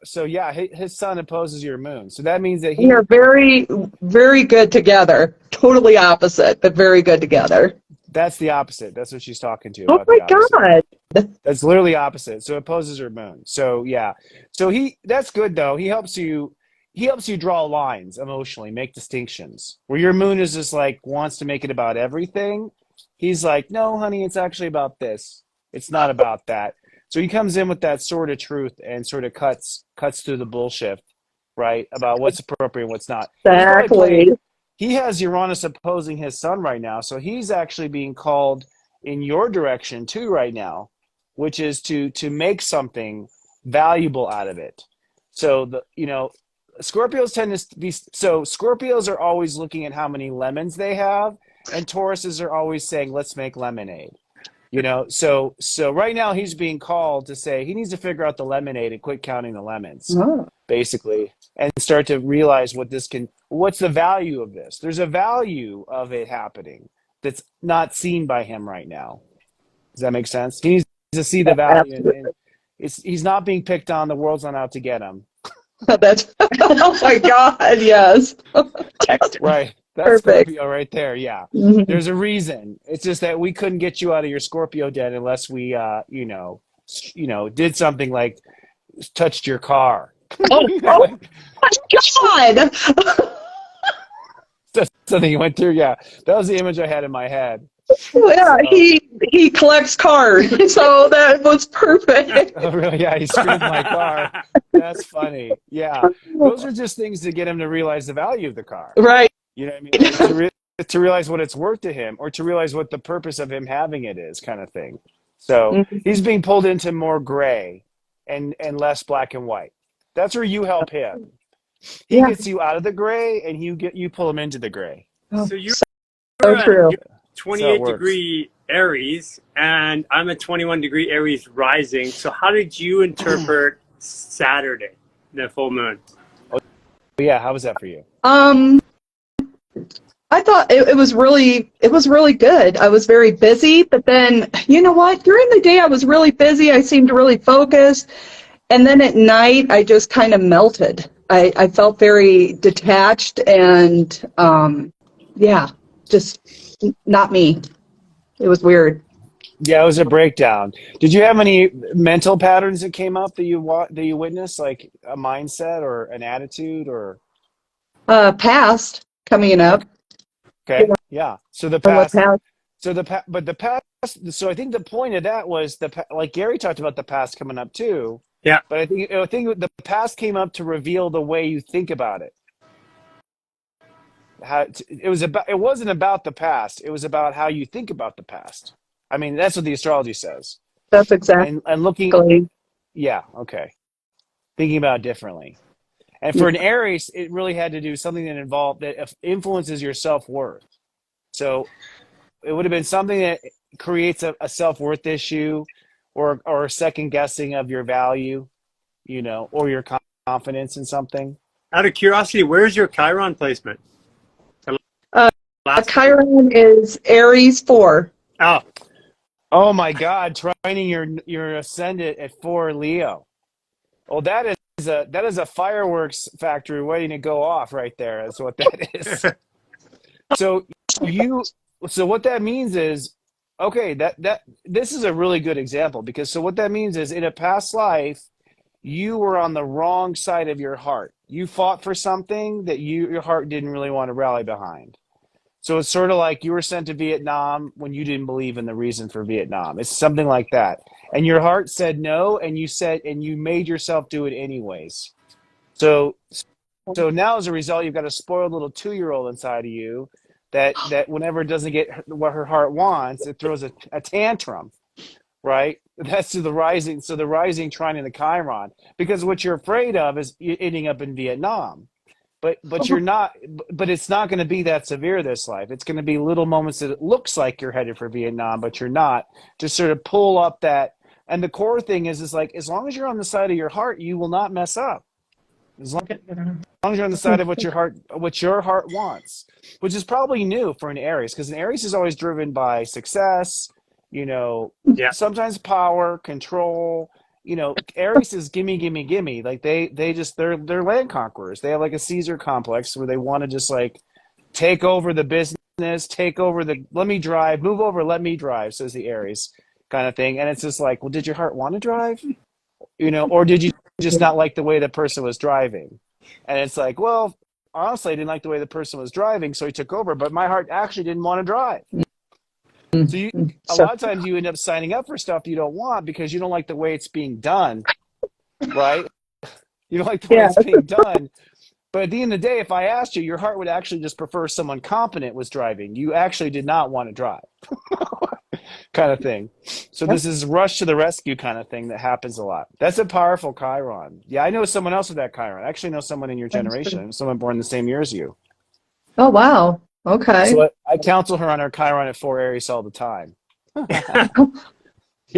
So yeah, his sun opposes your moon. So that means that We are very, very good together. Totally opposite, but very good together. That's the opposite. That's what she's talking to. Oh About my the opposite. God. That's literally opposite. So it opposes her moon. So yeah. So that's good though. He helps you draw lines emotionally, make distinctions. Where your moon is just like wants to make it about everything. He's like, no, honey, it's actually about this. It's not about that. So he comes in with that sort of truth and sort of cuts through the bullshit, right? About what's appropriate and what's not. Exactly. He has Uranus opposing his sun right now. So he's actually being called in your direction too right now, which is to make something valuable out of it. So Scorpios tend to be, so Scorpios are always looking at how many lemons they have, and Tauruses are always saying, let's make lemonade. So right now he's being called to say he needs to figure out the lemonade and quit counting the lemons, basically, and start to realize what's the value of this. There's a value of it happening that's not seen by him right now. Does that make sense? He needs to see the value, and he's not being picked on. The world's not out to get him. That's oh my God, yes. Right. That's Perfect. Scorpio right there. Yeah. Mhm. There's a reason. It's just that we couldn't get you out of your Scorpio den unless we, did something like touched your car. Oh my God. That's something you went through. Yeah. That was the image I had in my head. Yeah, he collects cars, so that was perfect. Oh, really? Yeah. He screwed my car. That's funny. Yeah. Those are just things to get him to realize the value of the car. Right. You know what I mean? To realize what it's worth to him, or to realize what the purpose of him having it is, kind of thing. So he's being pulled into more gray and less black and white. That's where you help him. He gets you out of the gray, and you pull him into the gray. So you're true. 28 degree Aries, and I'm a 21 degree Aries rising. So how did you interpret Saturday, the full moon? Oh, yeah. How was that for you? I thought it was really good. I was very busy, but then, you know what? During the day, I was really busy. I seemed really focused. And then at night, I just kind of melted. I felt very detached and, just not me. It was weird. Yeah, it was a breakdown. Did you have any mental patterns that came up that you witnessed, like a mindset or an attitude or? Past coming up. Okay. Yeah. So the Past. past. So the past. So I think the point of that was like Gary talked about the past coming up too. Yeah. But I think the past came up to reveal the way you think about it. It wasn't about the past. It was about how you think about the past. I mean, that's what the astrology says. That's exactly. And looking. Yeah. Okay. Thinking about it differently. And for an Aries, it really had to do something that influences your self-worth. So it would have been something that creates a self-worth issue or a second guessing of your value, or your confidence in something. Out of curiosity, where's your Chiron placement? Chiron is Aries 4. Oh my God, trining your ascendant at 4 Leo. Well, that is a fireworks factory waiting to go off right there. That's what that is. So what that means is, okay, that this is a really good example, because so what that means is in a past life, you were on the wrong side of your heart. You fought for something that your heart didn't really want to rally behind. So it's sort of like you were sent to Vietnam when you didn't believe in the reason for Vietnam. It's something like that. And your heart said no, and you made yourself do it anyways. So now as a result, you've got a spoiled little 2-year-old inside of you that whenever it doesn't get what her heart wants, it throws a tantrum, right? That's to the rising. So the rising trine and the Chiron, because what you're afraid of is ending up in Vietnam. But you're not. But it's not going to be that severe this life. It's going to be little moments that it looks like you're headed for Vietnam, but you're not. Just sort of pull up that. And the core thing is like as long as you're on the side of your heart, you will not mess up. As long as you're on the side of what your heart wants, which is probably new for an Aries, because an Aries is always driven by success, Yeah. sometimes power, control. Aries is gimme, gimme, gimme. Like they're land conquerors. They have like a Caesar complex where they want to just like take over the business, take over let me drive, move over, let me drive, says the Aries kind of thing. And it's just like, well, did your heart want to drive? Or did you just not like the way the person was driving? And it's like, well, honestly, I didn't like the way the person was driving, so he took over, but my heart actually didn't want to drive. So a lot of times you end up signing up for stuff you don't want because you don't like the way it's being done, right? You don't like the way it's being done. But at the end of the day, if I asked you, your heart would actually just prefer someone competent was driving. You actually did not want to drive kind of thing. So this is rush to the rescue kind of thing that happens a lot. That's a powerful Chiron. Yeah, I know someone else with that Chiron. I actually know someone in your generation, someone born the same year as you. Oh, wow. Okay. So I counsel her on her Chiron at 4 Aries all the time.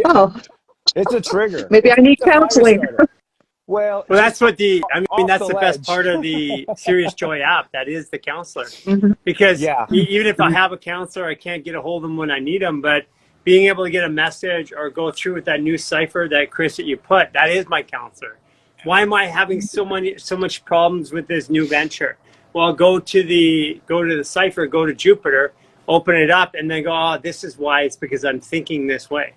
Oh, It's a trigger. maybe I need It's a fire counseling. starter. Well, that's what that's the best ledge. part of the Serious Joy app. That is the counselor. Mhm. Because Yeah. even if I have a counselor, I can't get a hold of them when I need them. But being able to get a message or go through with that new cipher that Chris that you put, that is my counselor. Why am I having so much problems with this new venture? Well, go to the cipher, go to Jupiter, open it up, and then go, oh, this is why. It's because I'm thinking this way.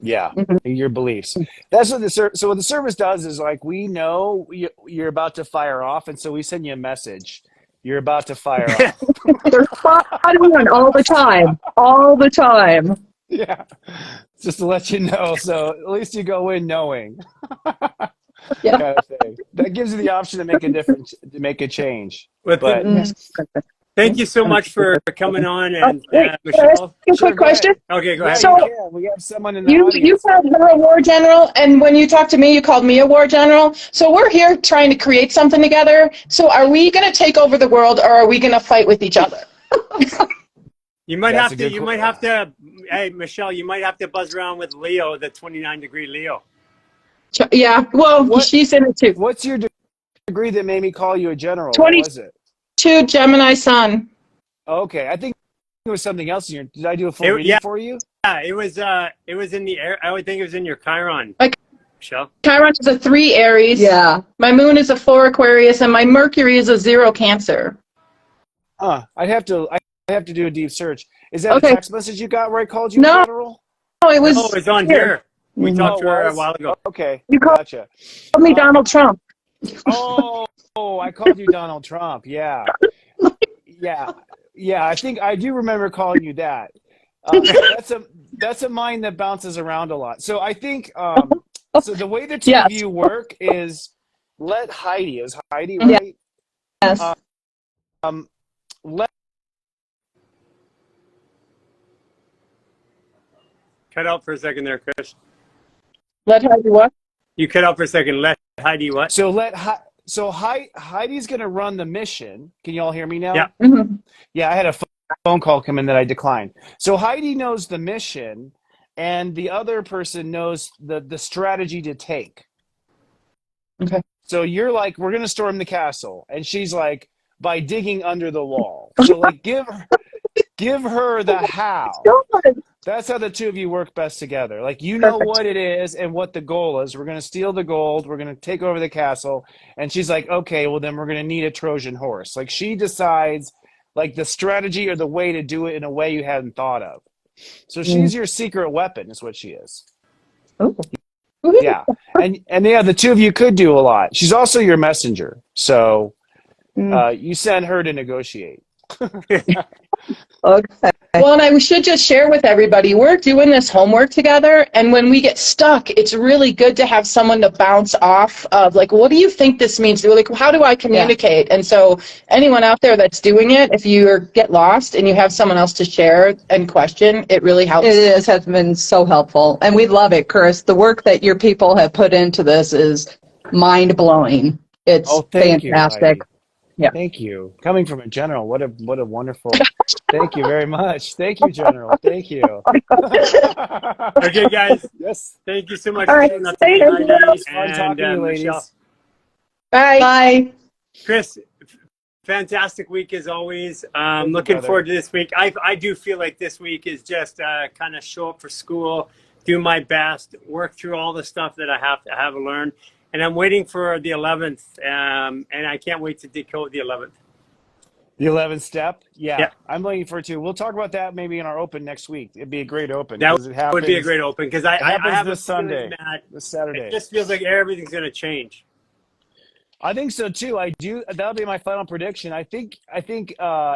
Yeah, your beliefs. That's what so what the service does is like we know you're about to fire off, and so we send you a message. You're about to fire off. They're spot on all the time. All the time. Yeah, just to let you know. So at least you go in knowing. Yeah. Kind of thing. That gives you the option to make a difference, to make a change. But thank you so much for coming on, and Michelle. A quick question. Okay, go ahead. So we have someone in the you audience. called her a war general, and when you talked to me, you called me a war general. So we're here trying to create something together. So are we going to take over the world, or are we going to fight with each other? You might That's have to. You might have to. Hey, Michelle, you might have to buzz around with Leo, the 29-degree Leo. Yeah. Well, she's in it too. What's your degree that made me call you a general? 20 What was it? Gemini Sun. Okay, I think it was something else in your. Did I do a full reading for you? Yeah, it was in the air. I would think it was in your Chiron. Like, Michelle? Chiron is a 3 Aries. Yeah. My moon is a 4 Aquarius, and my Mercury is a 0 Cancer. I have to do a deep search. Is that a text message you got where I called you general? No, it was. No, it's on here. We talked to her a while ago. Okay, You gotcha. called me Donald Trump. Oh, I called you Donald Trump. Yeah. I think I do remember calling you that. That's a mind that bounces around a lot. So I think so the way the two of you work is let Heidi. Is Heidi right? Yes. Cut out for a second there, Chris. Let Heidi what? You cut out for a second. Let Heidi what? So Heidi's going to run the mission. Can you all hear me now? Yeah. Mm-hmm. Yeah, I had a phone call come in that I declined. So Heidi knows the mission, and the other person knows the strategy to take. Okay. So you're like, we're going to storm the castle. And she's like, by digging under the wall. So like, give her the how. That's how the two of you work best together. Like, you know what it is and what the goal is. We're going to steal the gold. We're going to take over the castle. And she's like, okay, well, then we're going to need a Trojan horse. Like, she decides, like, the strategy or the way to do it in a way you hadn't thought of. So she's your secret weapon is what she is. Oh. Yeah. And yeah, the two of you could do a lot. She's also your messenger. So you send her to negotiate. Okay. Well, and I should just share with everybody, we're doing this homework together, and when we get stuck, it's really good to have someone to bounce off of, like, what do you think this means? Like, how do I communicate? And so anyone out there that's doing it, if you get lost and you have someone else to share and question, it really helps. Has been so helpful. And we love it, Chris. The work that your people have put into this is mind-blowing. It's Oh, thank you, fantastic. Heidi. Yeah. Thank you. Coming from a general, what a wonderful. Thank you very much. Thank you, General. Thank you. Okay, guys. Yes. Thank you so much All for right. showing up Thank today, you. Heidi It was fun and talking to you, Michelle. ladies. Bye. Bye. Chris, fantastic week as always. Thank you, Looking brother. forward to this week. I do feel like this week is just kind of show up for school, do my best, work through all the stuff that I have to learn. And I'm waiting for the 11th, and I can't wait to decode the 11th. The 11th step. Yeah. I'm looking forward to. We'll talk about that maybe in our open next week. It'd be a great open That because it happens. would be a great open because I happens have this a feeling Sunday, that this Saturday. it just feels like everything's going to change. I think so too. I do. That'll be my final prediction. I think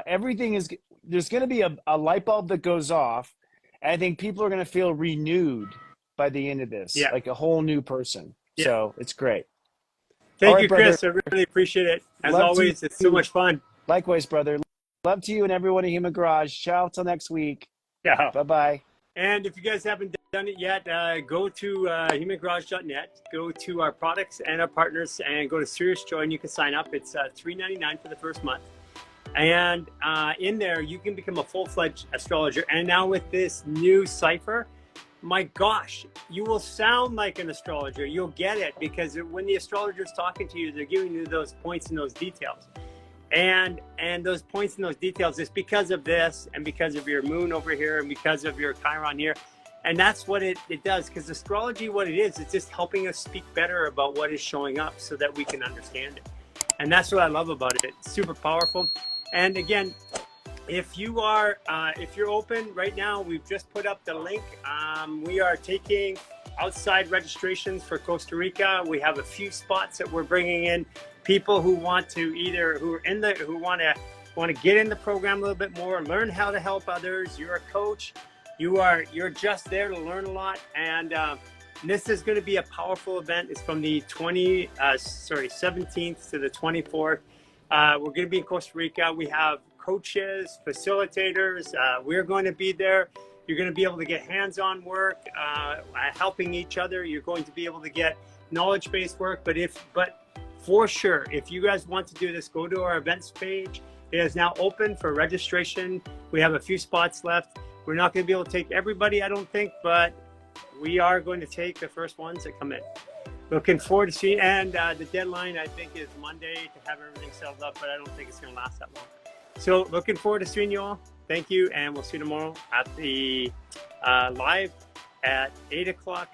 everything is. There's going to be a light bulb that goes off. And I think people are going to feel renewed by the end of this, Yeah. like a whole new person. Yeah. So it's great. Thank All right, you, Chris. brother. I really appreciate it. As Love to always, it's so you. much fun. Likewise, brother. Love to you and everyone at Human Garage. Ciao till next week. Yeah. Bye-bye. And if you guys haven't done it yet, go to humangarage.net, go to our products and our partners, and go to Serious Joy, and you can sign up. It's $3.99 for the first month. And in there, you can become a full-fledged astrologer. And now with this new cipher, my gosh, you will sound like an astrologer. You'll get it because when the astrologer is talking to you, they're giving you those points and those details. And those points and those details is because of this and because of your moon over here and because of your Chiron here. And that's what it does, because astrology, what it is, it's just helping us speak better about what is showing up so that we can understand it. And that's what I love about it. It's super powerful. And again, if you're open right now, we've just put up the link. We are taking outside registrations for Costa Rica. We have a few spots that we're bringing in people who want to who want to get in the program a little bit more, learn how to help others. You're a coach. You're just there to learn a lot. And this is going to be a powerful event. It's from the 17th to the 24th. We're going to be in Costa Rica. We have coaches, facilitators. We're going to be there. You're going to be able to get hands-on work, helping each other. You're going to be able to get knowledge-based work. But for sure, if you guys want to do this, go to our events page. It is now open for registration. We have a few spots left. We're not going to be able to take everybody, I don't think, but we are going to take the first ones that come in. Looking forward to seeing, and the deadline, I think, is Monday to have everything settled up, but I don't think it's going to last that long. So looking forward to seeing you all. Thank you, and we'll see you tomorrow at the live at 8 o'clock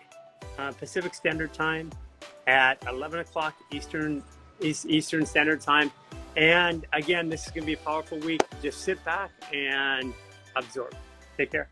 Pacific Standard Time, at 11 o'clock Eastern Standard Time. And again, this is going to be a powerful week. Just sit back and absorb. Take care.